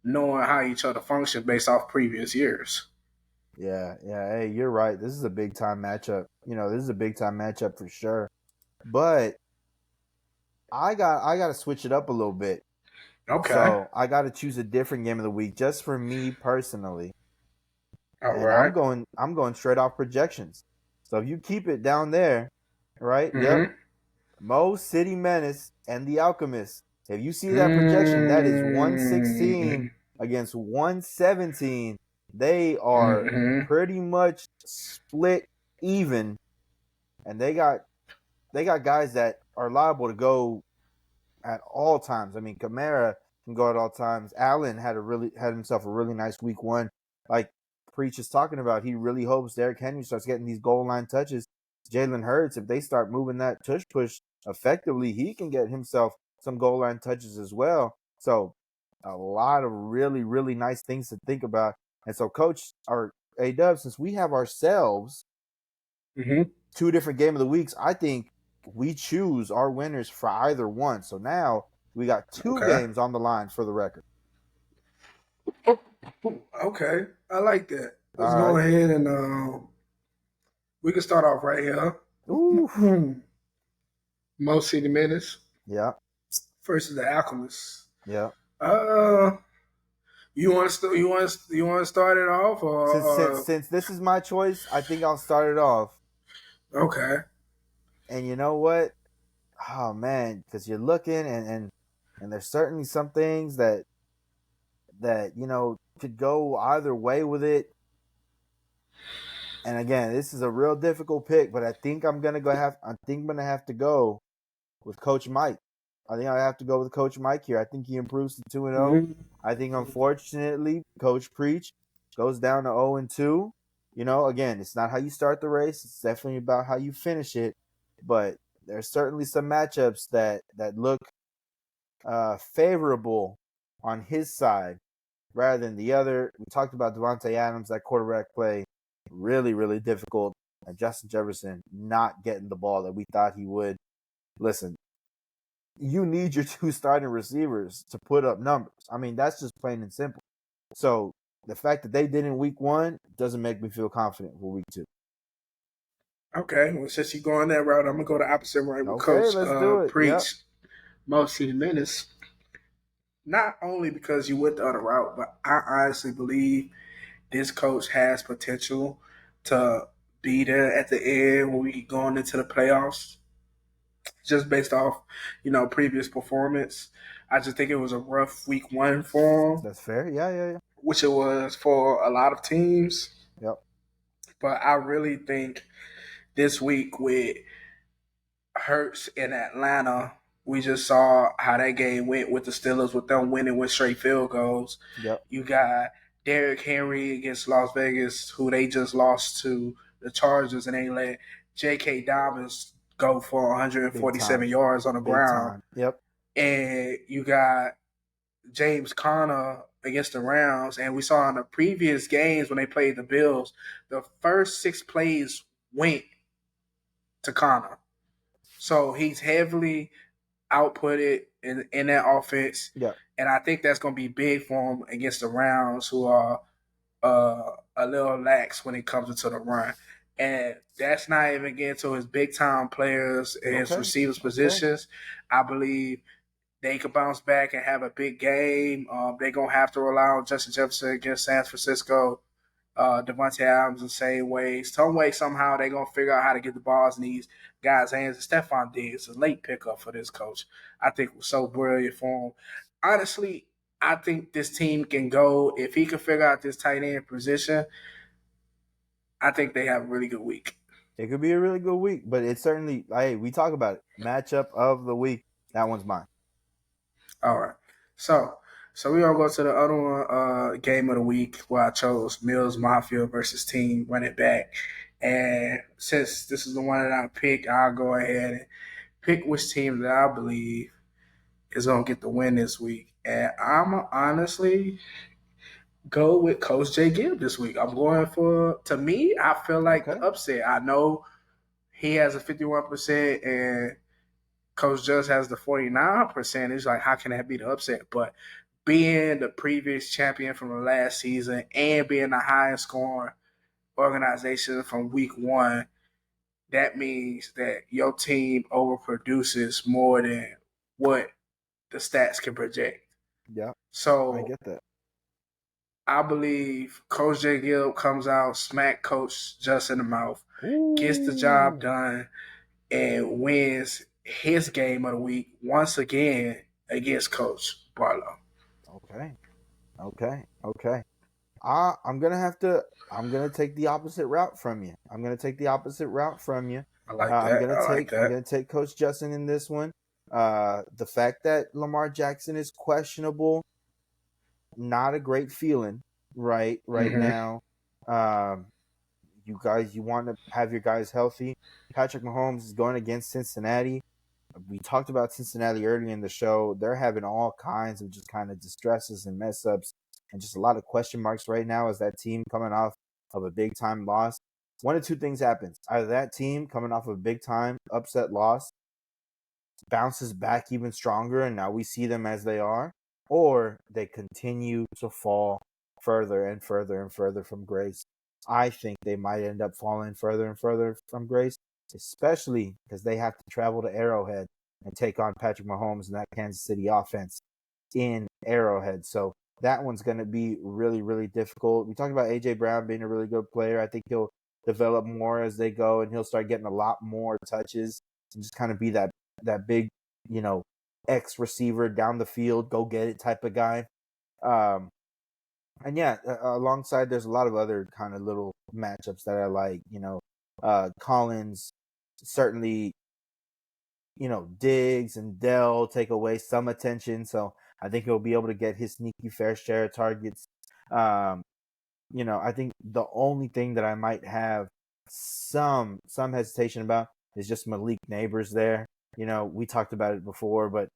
knowing how each other function based off previous years.
Yeah. Hey, you're right. This is a big time matchup. This is a big time matchup for sure. But I got to switch it up a little bit.
Okay.
So I got to choose a different game of the week just for me personally.
All
And
right.
I'm going straight off projections. So if you keep it down there, right?
Mm-hmm.
Yep. Mo City Menace and the Alchemist. If you see that projection, that is 116 against 117. They are pretty much split even, and they got guys that are liable to go at all times. I mean, Kamara can go at all times. Allen had himself a really nice week one. Like Preach is talking about, he really hopes Derrick Henry starts getting these goal line touches. Jalen Hurts, if they start moving that tush push effectively, he can get himself some goal line touches as well. So a lot of really, really nice things to think about. And so, Coach, or A-Dub, since we have ourselves two different game of the weeks, I think we choose our winners for either one. So now we got two games on the line for the record.
Okay, I like that. Let's go ahead and we can start off right here.
Ooh.
Mo City Menace.
Yeah.
Versus the Alchemist.
Yeah.
You want to start it off, or
since this is my choice, I think I'll start it off.
Okay.
And you know what? Oh man, because you're looking and there's certainly some things that could go either way with it. And again, this is a real difficult pick, but I think I'm gonna have to go with Coach Mike. I think I have to go with Coach Mike here. I think he improves to 2-0. I think unfortunately, Coach Preach goes down to 0-2. Again, it's not how you start the race. It's definitely about how you finish it. But there's certainly some matchups that look favorable on his side rather than the other. We talked about Devontae Adams, that quarterback play, really, really difficult. And Justin Jefferson not getting the ball that we thought he would. Listen, you need your two starting receivers to put up numbers. I mean, that's just plain and simple. So the fact that they did in week one doesn't make me feel confident for week two.
Okay, well, since you're going that route, I'm going to go the opposite way with
Coach let's do it.
Preach. Mo City Menace. Not only because you went the other route, but I honestly believe this coach has potential to be there at the end when we going into the playoffs. Just based off, previous performance. I just think it was a rough week one for him.
That's fair. Yeah.
Which it was for a lot of teams.
Yep.
But I really think this week with Hurts in Atlanta, we just saw how that game went with the Steelers, with them winning with straight field goals.
Yep.
You got Derrick Henry against Las Vegas, who they just lost to the Chargers, and they let J.K. Dobbins go for 147 yards on the ground.
Yep.
And you got James Conner against the Rams, and we saw in the previous games when they played the Bills, the first 6 plays went to Conner. So he's heavily outputted in that offense.
Yeah.
And I think that's going to be big for him against the Rams, who are a little lax when it comes into the run. And that's not even getting to his big-time players and his receivers positions. I believe they could bounce back and have a big game. They're going to have to rely on Justin Jefferson against San Francisco. Devontae Adams the same way. Some way, somehow, they're going to figure out how to get the balls in these guys' hands. And Stephon Diggs, a late pickup for this coach, I think was so brilliant for him. Honestly, I think this team can go, if he can figure out this tight end position, I think they have a really good week.
It could be a really good week, but it's certainly, hey, we talk about it. Matchup of the week. That one's mine.
All right. So we're gonna go to the other one, game of the week where I chose Mills Mafia versus Team Running Back. And since this is the one that I picked, I'll go ahead and pick which team that I believe is gonna get the win this week. And I'm honestly go with Coach J Gibb this week. I'm going for, to me, I feel like
Okay.
the upset. I know he has a 51% and Coach Just has the 49%. It's like, how can that be the upset? But being the previous champion from the last season and being the highest scoring organization from week one, that means that your team overproduces more than what the stats can project.
Yeah, I
So
get that.
I believe Coach J. Gill comes out, smack Coach Just in the mouth, gets the job
Ooh.
done, and wins his game of the week once again against Coach Barlow.
Okay. I'm gonna take the opposite route from you.
I like that. I like
I'm
that.
gonna take Coach Justin in this one. The fact that Lamar Jackson is questionable, not a great feeling, right
Mm-hmm.
now. Um, you want to have your guys healthy. Patrick Mahomes is going against Cincinnati. We talked about Cincinnati earlier in the show. They're having all kinds of just kind of distresses and mess ups and just a lot of question marks right now as that team coming off of a big time loss. One of two things happens. Either that team coming off of a big time upset loss bounces back even stronger and now we see them as they are, or they continue to fall further and further and further from grace. I think they might end up falling further and further from grace, especially because they have to travel to Arrowhead and take on Patrick Mahomes and that Kansas City offense in Arrowhead. So that one's going to be really, really difficult. We talked about A.J. Brown being a really good player. I think he'll develop more as they go and he'll start getting a lot more touches and just kind of be that big, X receiver down the field, go get it type of guy. Um, and yeah, alongside, there's a lot of other kind of little matchups that I like. Collins certainly, Diggs and Dell take away some attention, so I think he'll be able to get his sneaky fair share of targets. Um, I think the only thing that I might have some hesitation about is just Malik Neighbors there. We talked about it before, but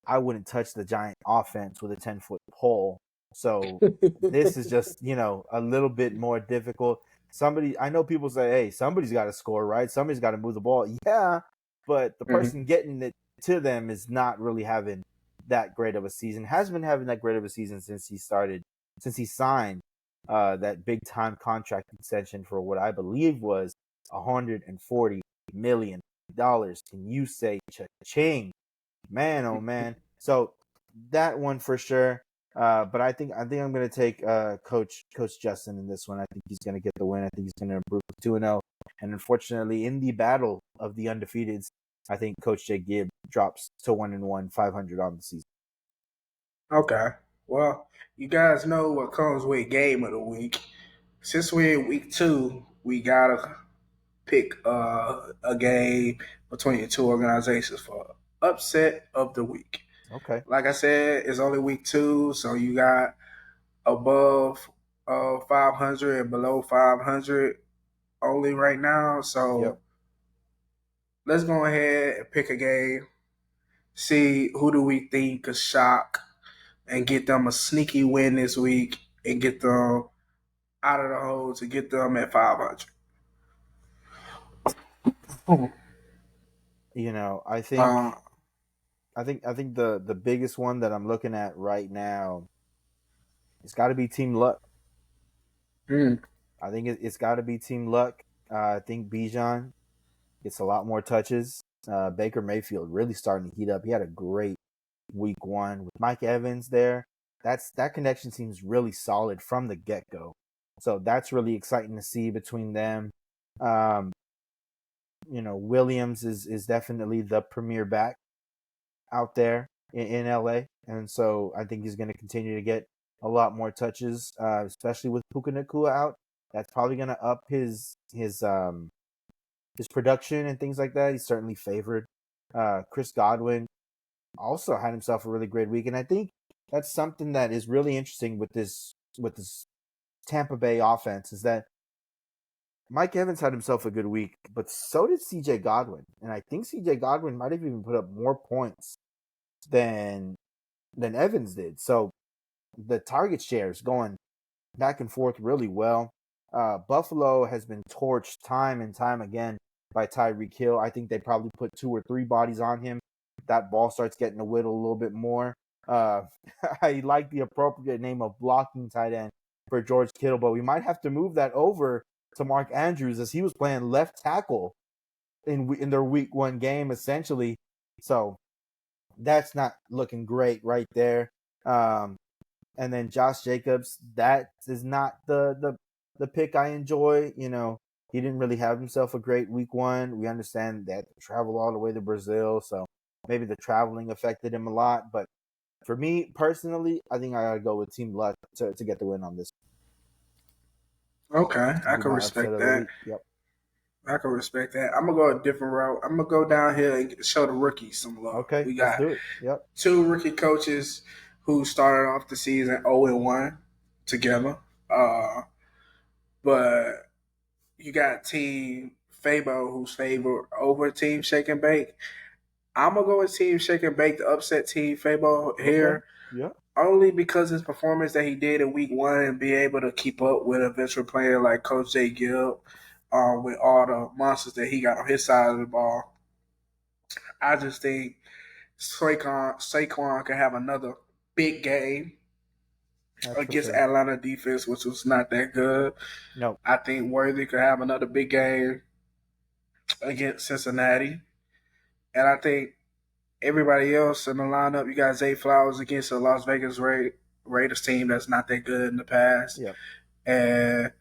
I wouldn't touch the Giant offense with a 10-foot pole. So this is just, a little bit more difficult. I know people say, hey, somebody's got to score, right? Somebody's got to move the ball. Yeah, but the
Mm-hmm.
person getting it to them is not really having that great of a season. Hasn't been having that great of a season since he signed that big time contract extension for what I believe was $140 million. Can you say cha-ching? Man, oh man. So that one for sure. But I think I'm gonna take Coach Justin in this one. I think he's gonna get the win. I think he's gonna improve to 2-0. And unfortunately, in the battle of the undefeateds, I think Coach J Gibb drops to 1-1, 500 on the season.
Okay. Well, you guys know what comes with game of the week. Since we're in week two, we gotta pick a game between the two organizations for upset of the week.
Okay.
Like I said, it's only week two, so you got above 500 and below 500 only right now.
Yep.
So let's go ahead and pick a game. See who do we think could shock and get them a sneaky win this week and get them out of the hole to get them at 500.
I think
Uh,
the biggest one that I'm looking at right now, it's got to be Team Luck.
mm,
I think it's got to be Team Luck. I think Bijan gets a lot more touches. Baker Mayfield really starting to heat up. He had a great week one with Mike Evans there. That connection seems really solid from the get go. So that's really exciting to see between them. Um, Williams is definitely the premier back out there in LA, and so I think he's going to continue to get a lot more touches, especially with Puka Nacua out. That's probably going to up his production and things like that. He's certainly favored. Chris Godwin also had himself a really great week, and I think that's something that is really interesting with this Tampa Bay offense is that Mike Evans had himself a good week, but so did CJ Godwin, and I think CJ Godwin might have even put up more points than Evans did. So the target share is going back and forth really well. Buffalo has been torched time and time again by Tyreek Hill. I think they probably put 2 or 3 bodies on him. That ball starts getting a whittle a little bit more. I like the appropriate name of blocking tight end for George Kittle, but we might have to move that over to Mark Andrews as he was playing left tackle in their week 1 game essentially. So that's not looking great right there. And then Josh Jacobs, that is not the pick I enjoy. He didn't really have himself a great week 1. We understand that travel all the way to Brazil, so maybe the traveling affected him a lot. But for me personally, I think I gotta go with Team Luck to get the win on this.
Okay, I
Be
can
my upset
respect
of the
that.
week. Yep.
I can respect that. I'm gonna go a different route. I'm gonna go down here and show the rookies some love.
Okay,
We
let's
got
do it. Yep.
2 rookie coaches who started off the season 0-1 together. But you got Team Fabo, who's favored over Team Shake and Bake. I'm gonna go with Team Shake and Bake to upset Team Fabo
Okay.
here,
Yep.
only because his performance that he did in Week 1 and be able to keep up with a veteran player like Coach Jay Gill, with all the monsters that he got on his side of the ball. I just think Saquon can have another big game
That's for
against
sure.
Atlanta defense, which was not that good.
No.
I think Worthy could have another big game against Cincinnati. And I think everybody else in the lineup, you got Zay Flowers against the Las Vegas Raiders team that's not that good in the past.
Yep.
And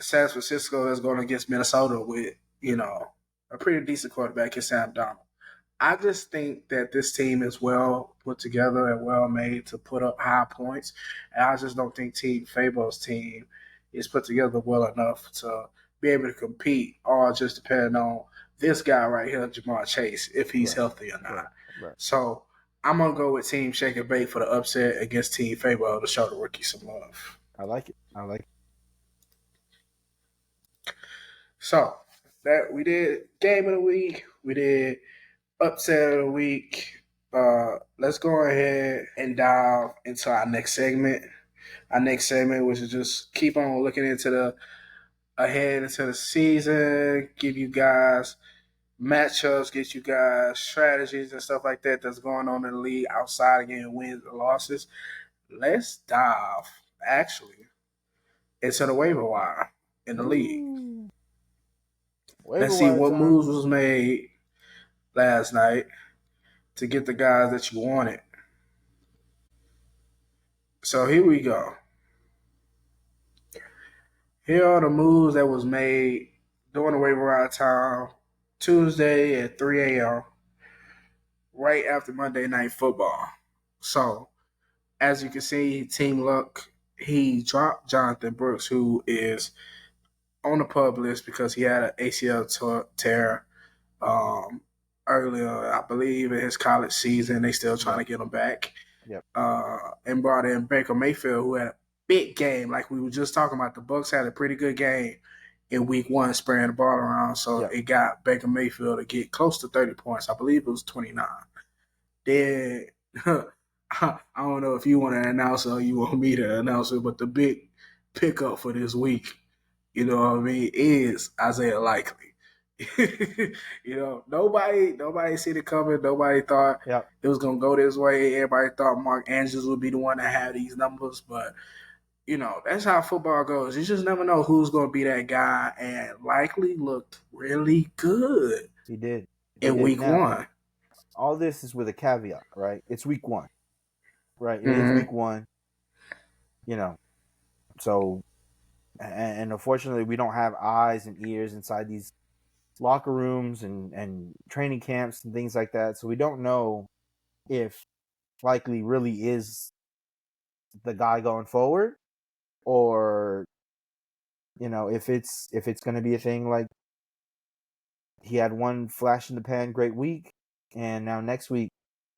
San Francisco is going against Minnesota with, a pretty decent quarterback in Sam Donald. I just think that this team is well put together and well made to put up high points. And I just don't think Team Fabo's team is put together well enough to be able to compete, all just depending on this guy right here, Jamar Chase, if he's
Right.
healthy or not.
Right.
So I'm going to go with Team Shake and Bake for the upset against Team Fabo to show the rookie some love.
I like it.
So that we did game of the week. We did upset of the week. Let's go ahead and dive into our next segment. Our next segment, which is just keep on looking into the ahead into the season, give you guys matchups, get you guys strategies and stuff like that that's going on in the league outside of getting wins and losses. Let's dive actually into the waiver wire in the league. Let's see what moves was made last night to get the guys that you wanted. So here we go. Here are the moves that was made during the waiver wire time Tuesday at 3 a.m. right after Monday Night Football. So as you can see, Team Luck, he dropped Jonathan Brooks, who is on the PUP list because he had an ACL tear earlier, I believe, in his college season. They still trying to get him back.
Yep.
And brought in Baker Mayfield, who had a big game. Like we were just talking about, the Bucs had a pretty good game in Week 1, spraying the ball around. So it got Baker Mayfield to get close to 30 points. I believe it was 29. Then I don't know if you want to announce it or you want me to announce it, but the big pickup for this week, you know what I mean, is Isaiah Likely. Nobody seen it coming. Nobody thought it was gonna go this way. Everybody thought Mark Andrews would be the one that had these numbers, but that's how football goes. You just never know who's gonna be that guy. And Likely looked really good.
He did
in Week 1.
All this is with a caveat, right? It's Week 1, right? It is Week 1. So And unfortunately, we don't have eyes and ears inside these locker rooms and training camps and things like that. So we don't know if Likely really is the guy going forward, or if it's going to be a thing like he had one flash in the pan great week, and now next week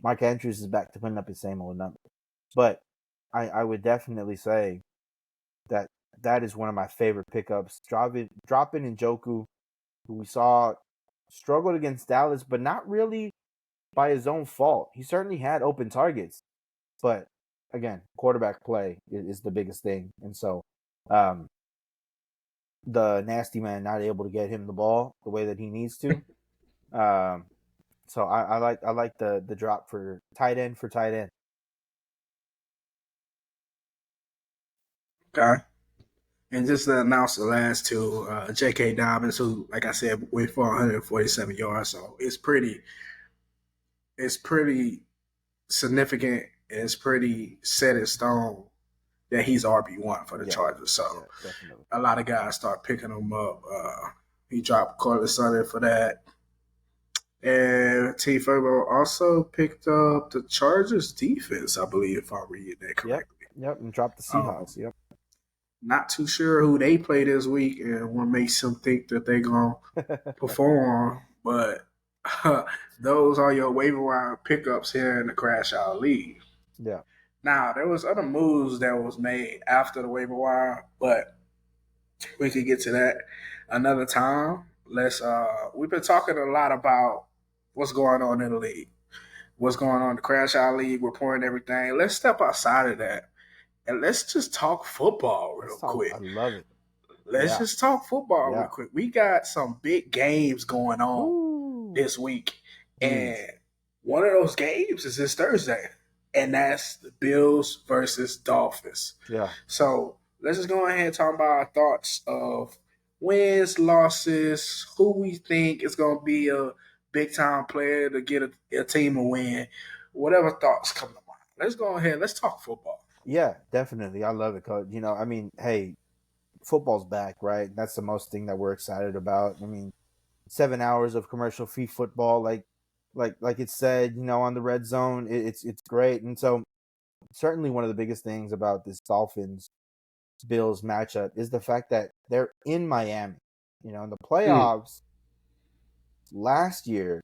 Mark Andrews is back to putting up his same old number. But I would definitely say that that is one of my favorite pickups. Dropping Njoku, who we saw struggled against Dallas, but not really by his own fault. He certainly had open targets, but again, quarterback play is the biggest thing. And so the nasty man not able to get him the ball the way that he needs to. So I like the drop for tight end.
Okay. And just to announce the last two, J.K. Dobbins, who, like I said, went for 147 yards. So it's pretty significant. And it's pretty set in stone that he's RB1 for the Chargers. So
definitely.
a lot of guys start picking him up. He dropped Cortland Sutton for that. And T. Furbo also picked up the Chargers defense, I believe, if I'm reading that correctly.
Yep, and dropped the Seahawks. Yep.
Not too sure who they play this week and what makes them think that they're going to perform, but those are your waiver wire pickups here in the Crash Out League.
Yeah.
Now, there was other moves that was made after the waiver wire, but we could get to that another time. We've been talking a lot about what's going on in the league, what's going on in the Crash Out League, reporting everything. Let's step outside of that and let's just talk football real quick.
I love it.
Let's just talk football real quick. We got some big games going on this week. And one of those games is this Thursday. And that's the Bills versus Dolphins.
Yeah.
So let's just go ahead and talk about our thoughts of wins, losses, who we think is going to be a big-time player to get a team a win, whatever thoughts come to mind. Let's go ahead. Let's talk football.
Yeah, definitely. I love it, Coach. Hey, football's back, right? That's the most thing that we're excited about. 7 hours of commercial-free football, like it said, on the red zone, it's great. And so certainly one of the biggest things about this Dolphins Bills matchup is the fact that they're in Miami. In the playoffs last year,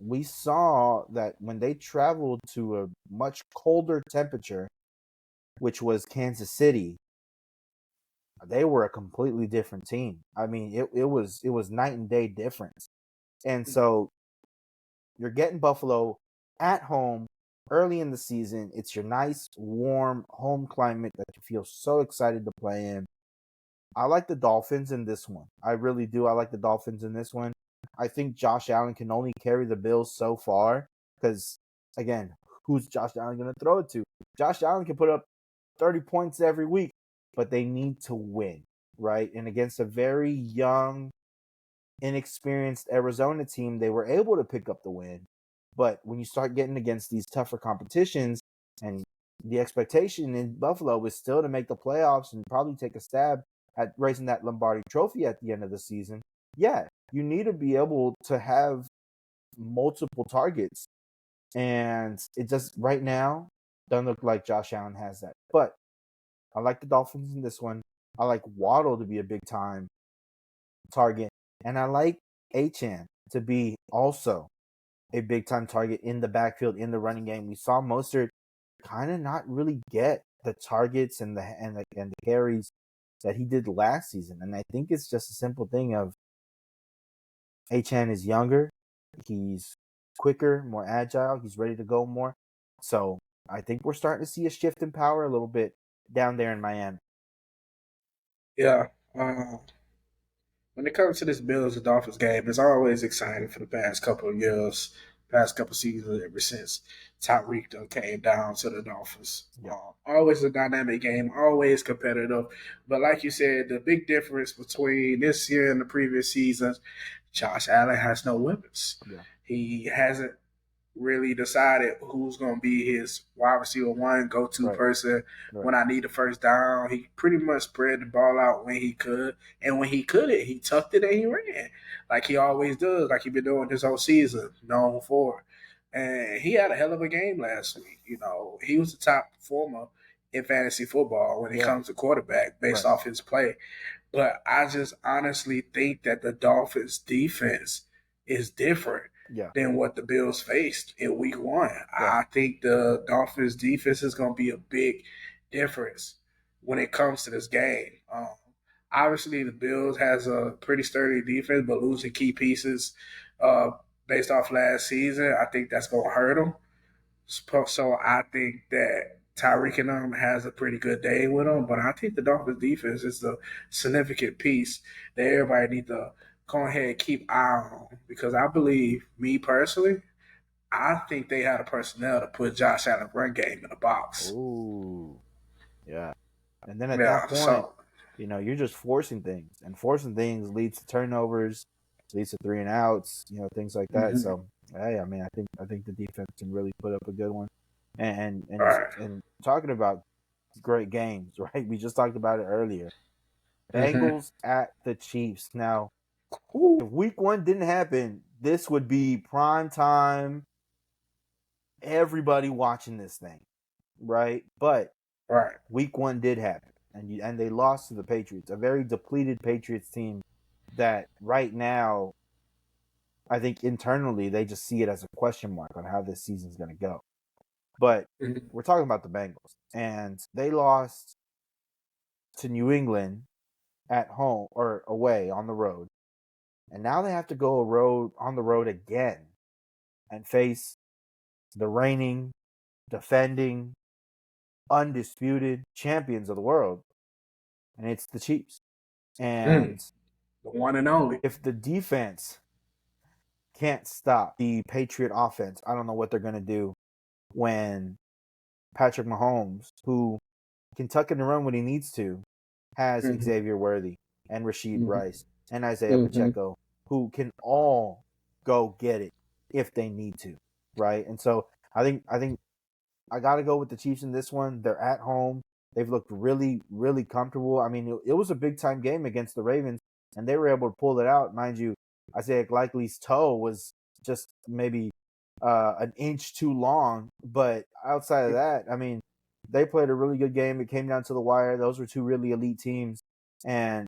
we saw that when they traveled to a much colder temperature, which was Kansas City, they were a completely different team. It was night and day difference. And so you're getting Buffalo at home early in the season. It's your nice, warm home climate that you feel so excited to play in. I like the Dolphins in this one. I really do. I like the Dolphins in this one. I think Josh Allen can only carry the Bills so far because, again, who's Josh Allen going to throw it to? Josh Allen can put up 30 points every week, but they need to win, right? And against a very young, inexperienced Arizona team, they were able to pick up the win. But when you start getting against these tougher competitions, and the expectation in Buffalo is still to make the playoffs and probably take a stab at raising that Lombardi trophy at the end of the season, yeah, you need to be able to have multiple targets. And it just right now doesn't look like Josh Allen has that. But I like the Dolphins in this one. I like Waddle to be a big time target. And I like Achane to be also a big time target in the backfield in the running game. We saw Mostert kind of not really get the targets and the carries that he did last season. And I think it's just a simple thing of Achane is younger, he's quicker, more agile, he's ready to go more. So I think we're starting to see a shift in power a little bit down there in Miami.
Yeah. When it comes to this Bills and Dolphins game, it's always exciting for the past couple of years, past couple of seasons, ever since Tyreek done came down to the Dolphins.
Yeah.
Always a dynamic game, always competitive. But like you said, the big difference between this year and the previous seasons, Josh Allen has no weapons.
Yeah.
He hasn't really decided who's going to be his wide receiver one go-to
Right.
person
Right.
when I need the first down. He pretty much spread the ball out when he could, and when he couldn't, he tucked it and he ran like he always does, like he been doing this whole season, known for it. And he had a hell of a game last week. You know, he was the top performer in fantasy football when it
Yeah.
comes to quarterback based
Right.
off his play. But I just honestly think that the Dolphins' defense is different
Yeah.
than what the Bills faced in week one.
Yeah.
I think the Dolphins' defense is going to be a big difference when it comes to this game. Obviously, the Bills has a pretty sturdy defense, but losing key pieces uh, based off last season, I think that's going to hurt them. So I think that Tyreek and them has a pretty good day with them, but I think the Dolphins defense is the significant piece that everybody need to go ahead and keep eye on because I believe, me personally, I think they had the personnel to put Josh Allen run game in the box.
Ooh. Yeah. And then at
Yeah,
that point,
so
you're just forcing things, and forcing things leads to turnovers, leads to 3-and-outs, things like that.
mhm.
So, hey, I mean, I think the defense can really put up a good one. And
All
and
right.
and talking about great games, right? We just talked about it earlier.
Mm-hmm.
Bengals at the Chiefs. Now,
Ooh.
if week one didn't happen, this would be prime time. Everybody watching this thing, right? But
Right.
week one did happen, and they lost to the Patriots, a very depleted Patriots team that right now, I think internally they just see it as a question mark on how this season's going to go. But
Mm-hmm.
we're talking about the Bengals, and they lost to New England at home or away on the road, and now they have to go on the road again and face the reigning, defending, undisputed champions of the world, and it's the Chiefs. And
The one and only.
if the defense can't stop the Patriot offense, I don't know what they're going to do when Patrick Mahomes, who can tuck in the run when he needs to, has
Mm-hmm.
Xavier Worthy and Rashid
Mm-hmm.
Rice and Isaiah
Mm-hmm.
Pacheco, who can all go get it if they need to, right? And so I think I got to go with the Chiefs in this one. They're at home. They've looked really, really comfortable. I mean, it was a big time game against the Ravens, and they were able to pull it out. Mind you, Isaiah Likely's toe was just maybe an inch too long, but outside of that, I mean, they played a really good game. It came down to the wire. Those were two really elite teams, and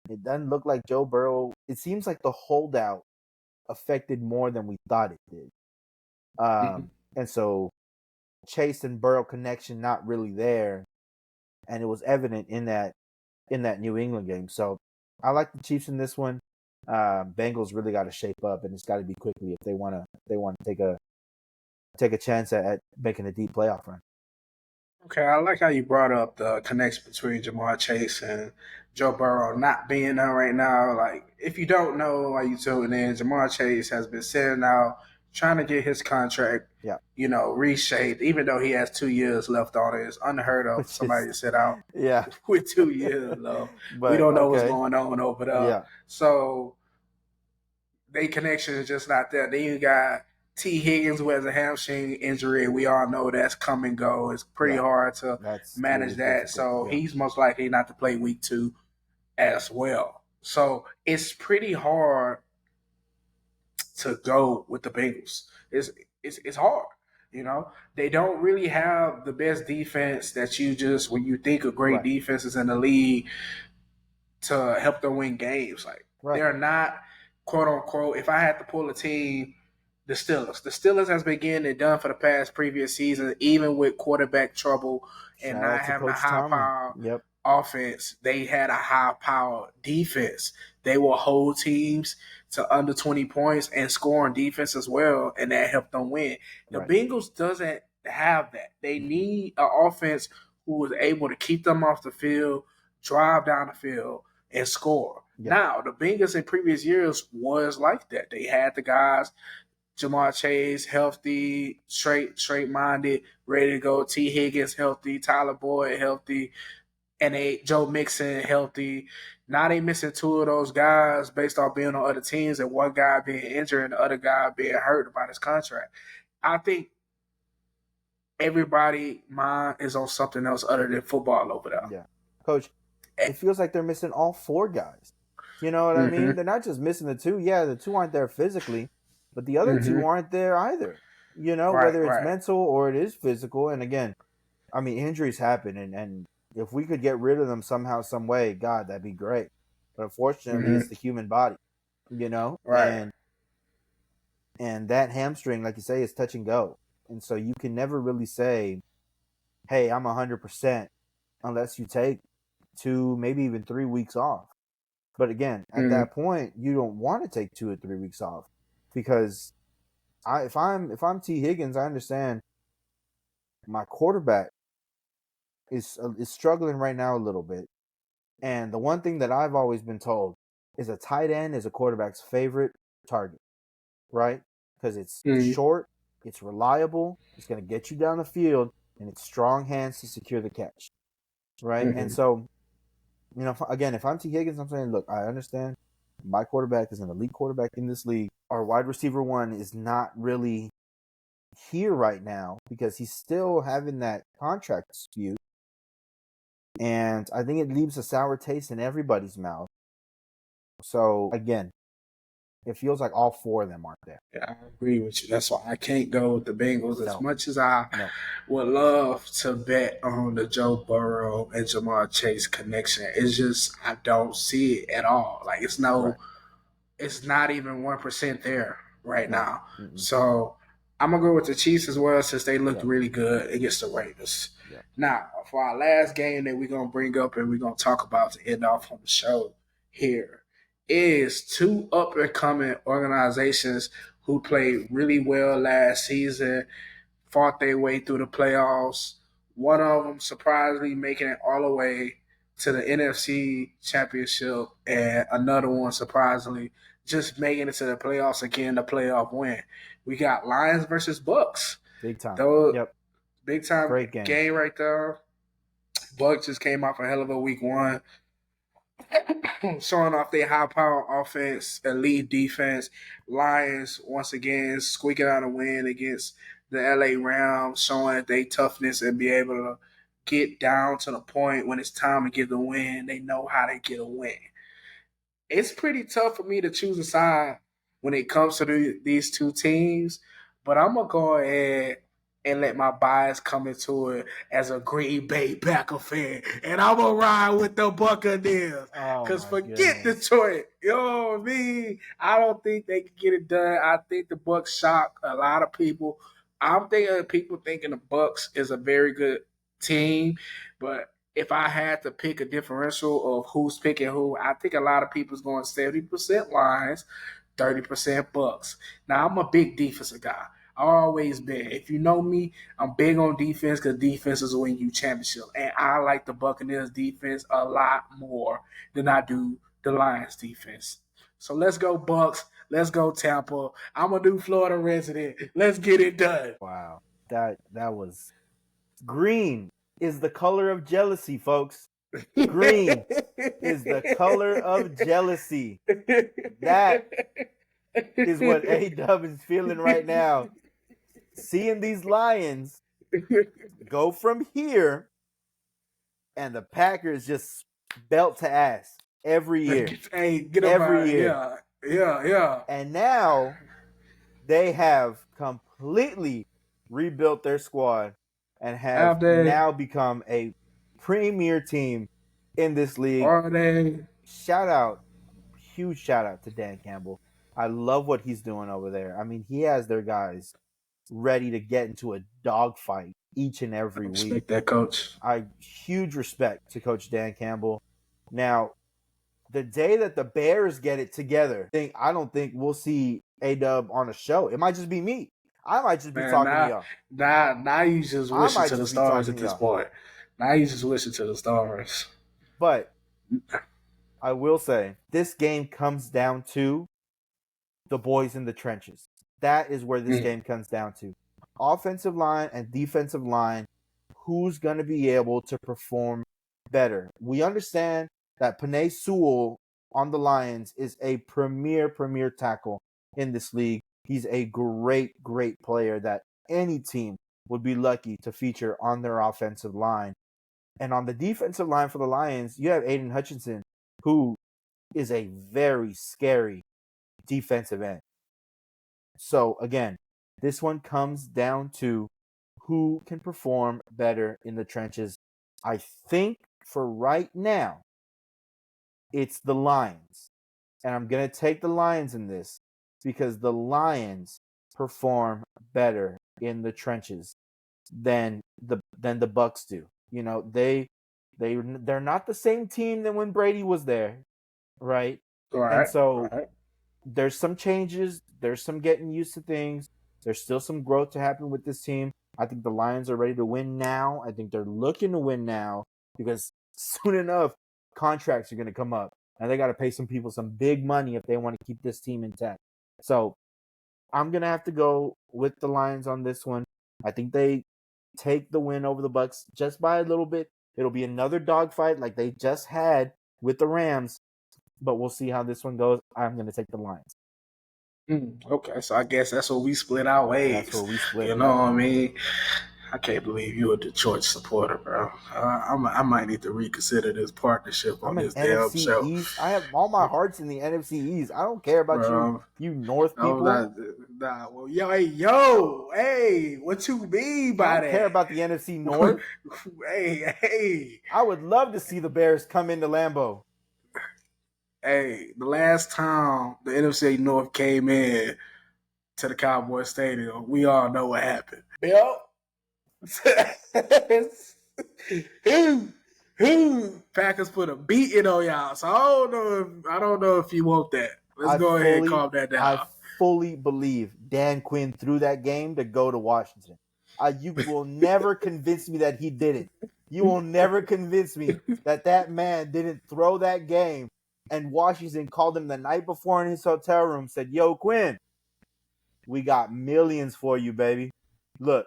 it doesn't look like Joe Burrow. It seems like the holdout affected more than we thought it did.
Mm-hmm.
And so Chase and Burrow connection not really there, and it was evident in that New England game. So I like the Chiefs in this one. Bengals really got to shape up, and it's got to be quickly if they want to take a chance at making a deep playoff run.
Okay, I like how you brought up the connection between Jamar Chase and Joe Burrow not being there right now. Like, if you don't know why you tuning in, Jamar Chase has been sitting out trying to get his contract,
Yeah,
reshaped, even though he has 2 years left on it. It's unheard of for
which is
somebody to sit out
yeah,
with 2 years left. We
but
don't know what's
okay,
going on over there.
yeah,
So they connection is just not there. Then you got T. Higgins who has a hamstring injury. We all know that's come and go. It's pretty
yeah.
hard to
That's it
manage
is
that.
difficult.
So
Yeah,
he's most likely not to play week 2 as well. So it's pretty hard to go with the Bengals. It's hard. They don't really have the best defense that you just when you think of great
right,
defenses in the league to help them win games. Like
right.
they're not quote unquote. If I had to pull a team, the Steelers. The Steelers has been getting it done for the past previous season, even with quarterback trouble and
Shout
not
out to
having a
Coach
high
Tomlin.
power
Yep,
offense. They had a high power defense. They will hold teams to under 20 points and score on defense as well, and that helped them win. The
right.
Bengals doesn't have that. They need an offense who is able to keep them off the field, drive down the field, and score.
Yeah,
Now, the Bengals in previous years was like that. They had the guys, Jamar Chase healthy, straight minded, ready to go. T. Higgins healthy, Tyler Boyd healthy, and Joe Mixon healthy. Now they missing two of those guys based off being on other teams and one guy being injured and the other guy being hurt about his contract. I think everybody mind is on something else other than football over there.
Yeah. Coach, it feels like they're missing all four guys. You know what I mean? They're not just missing the two. Yeah, the two aren't there physically, but the other two aren't there either. You know, whether it's mental or it is physical. And again, I mean, injuries happen, and if we could get rid of them somehow, some way, God, that'd be great. But unfortunately, it's the human body, you know, and that hamstring, like you say, is touch and go, and so you can never really say, "Hey, I'm 100%," unless you take 2, maybe even 3 weeks off. But again, at that point, you don't want to take 2 or 3 weeks off because if I'm T. Higgins, I understand my quarterback is struggling right now a little bit. And the one thing that I've always been told is a tight end is a quarterback's favorite target, right? Because it's short, it's reliable, it's going to get you down the field, and it's strong hands to secure the catch, right? And so, you know, again, if I'm T. Higgins, I'm saying, look, I understand my quarterback is an elite quarterback in this league. Our wide receiver one is not really here right now because he's still having that contract dispute. And I think it leaves a sour taste in everybody's mouth. So, again, it feels like all four of them aren't there.
Yeah, I agree with you. That's why I can't go with the Bengals as much as I would love to bet on the Joe Burrow and Jamar Chase connection. It's just I don't see it at all. Like it's not even 1% there right now. So I'm gonna go with the Chiefs as well since they looked really good against the Raiders. Now, for our last game that we're gonna bring up and we're gonna talk about to end off on the show here is two up and coming organizations who played really well last season, fought their way through the playoffs. One of them surprisingly making it all the way to the NFC Championship, and another one surprisingly just making it to the playoffs again, the playoff win. We got Lions versus Bucks.
Big time.
Big time
Great
game right there. Bucks just came off a hell of a week one. Showing off their high power offense, elite defense. Lions once again squeaking out a win against the LA Rams, showing their toughness and be able to get down to the point when it's time to get the win. They know how to get a win. It's pretty tough for me to choose a side when it comes to these two teams, but I'm gonna go ahead and let my bias come into it as a Green Bay Packer fan, and I'm gonna ride with the Buccaneers. Cause forget Detroit, you know what I mean? I don't think they can get it done. I think the Bucks shock a lot of people. I'm thinking people thinking the Bucks is a very good team, but if I had to pick a differential of who's picking who, I think a lot of people's going 70% Lions, 30% Bucks. Now I'm a big defensive guy. I always been. If you know me, I'm big on defense because defense is win you championship. And I like the Buccaneers defense a lot more than I do the Lions defense. So let's go Bucks. Let's go Tampa. I'm a new Florida resident. Let's get it done.
Wow. That was green is the color of jealousy, folks. Green is the color of jealousy. That is what A-Dub is feeling right now. Seeing these Lions go from here and the Packers just belt to ass every year. Every year.
Yeah.
And now they have completely rebuilt their squad and have now become a premier team in this league. Huge shout out to Dan Campbell. I love what he's doing over there. I mean, he has their guys ready to get into a dogfight each and every week.
Respect that, coach.
Huge respect to Coach Dan Campbell. Now, the day that the Bears get it together, I don't think we'll see A-Dub on a show. It might just be me. I might just be talking to
y'all. Now you just wishing to the stars at this point. Now you just wishing to the stars.
But I will say, this game comes down to the boys in the trenches. That is where this game comes down to. Offensive line and defensive line, who's going to be able to perform better? We understand that Penei Sewell on the Lions is a premier tackle in this league. He's a great player that any team would be lucky to feature on their offensive line. And on the defensive line for the Lions, you have Aiden Hutchinson, who is a very scary defensive end. So again, this one comes down to who can perform better in the trenches. I think for right now, it's the Lions. And I'm going to take the Lions in this because the Lions perform better in the trenches than the Bucks do. You know, they're not the same team than when Brady was there, right? And so there's some changes, there's some getting used to things. There's still some growth to happen with this team. I think the Lions are ready to win now. I think they're looking to win now because soon enough contracts are going to come up and they got to pay some people some big money if they want to keep this team intact. So I'm going to have to go with the Lions on this one. I think they take the win over the Bucks just by a little bit. It'll be another dogfight like they just had with the Rams, but we'll see how this one goes. I'm going to take the Lions.
Okay, so I guess that's where we split our ways.
That's where we split.
You know what I mean? I can't believe you're a Detroit supporter, bro. I might need to reconsider this partnership on this damn
NFC
show.
East. I have all my hearts in the NFC East. I don't care about you North people.
Well, hey, what you mean by that?
I don't care about the NFC North.
hey.
I would love to see the Bears come into Lambeau.
Hey, the last time the NFC North came in to the Cowboy Stadium, we all know what happened. Yep. Packers put a beating on y'all, so I don't know if you want that. Let's go ahead and calm that down.
I fully believe Dan Quinn threw that game to go to Washington. You will never convince me that he didn't. You will never convince me that man didn't throw that game. And Washington called him the night before in his hotel room, said, "Yo, Quinn, we got millions for you, baby. Look,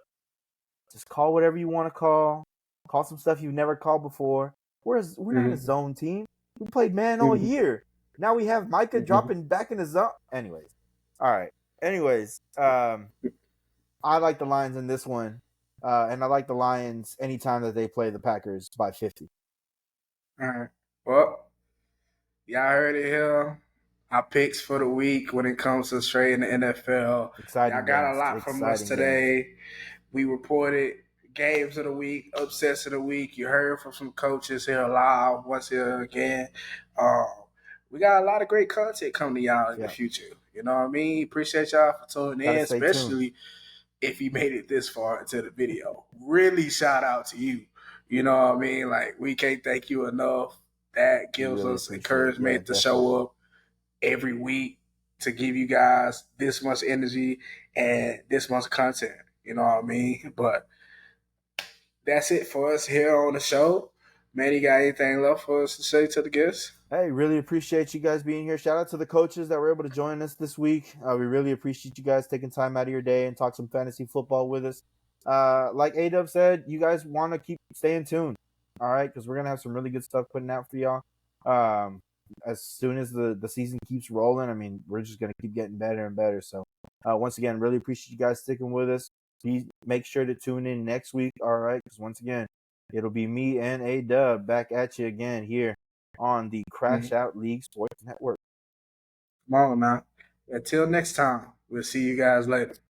just call whatever you want to call. Call some stuff you've never called before. We're not a zone team. We played man all year. Now we have Micah dropping back in the zone." Anyways. All right. I like the Lions in this one. And I like the Lions anytime that they play the Packers by 50.
All right. Well, y'all heard it here. Our picks for the week when it comes to straight in the NFL.
Exciting.
Y'all got a lot from us today. We reported games of the week, upsets of the week. You heard from some coaches here live once here again. We got a lot of great content coming to y'all in the future. You know what I mean? Appreciate y'all for tuning in, especially if you made it this far into the video. Really shout out to you. You know what I mean? Like, we can't thank you enough. That gives us encouragement to show up every week to give you guys this much energy and this much content. You know what I mean? But that's it for us here on the show. Man, you got anything left for us to say to the guests?
Hey, really appreciate you guys being here. Shout out to the coaches that were able to join us this week. We really appreciate you guys taking time out of your day and talk some fantasy football with us. Like A-Dub said, you guys want to keep staying tuned, all right? Because we're going to have some really good stuff putting out for y'all. As soon as the season keeps rolling, I mean, we're just going to keep getting better and better. So, once again, really appreciate you guys sticking with us. Make sure to tune in next week, all right? Because once again, it'll be me and A-Dub back at you again here on the Crash Out League Sports Network.
Come on now. Until next time, we'll see you guys later.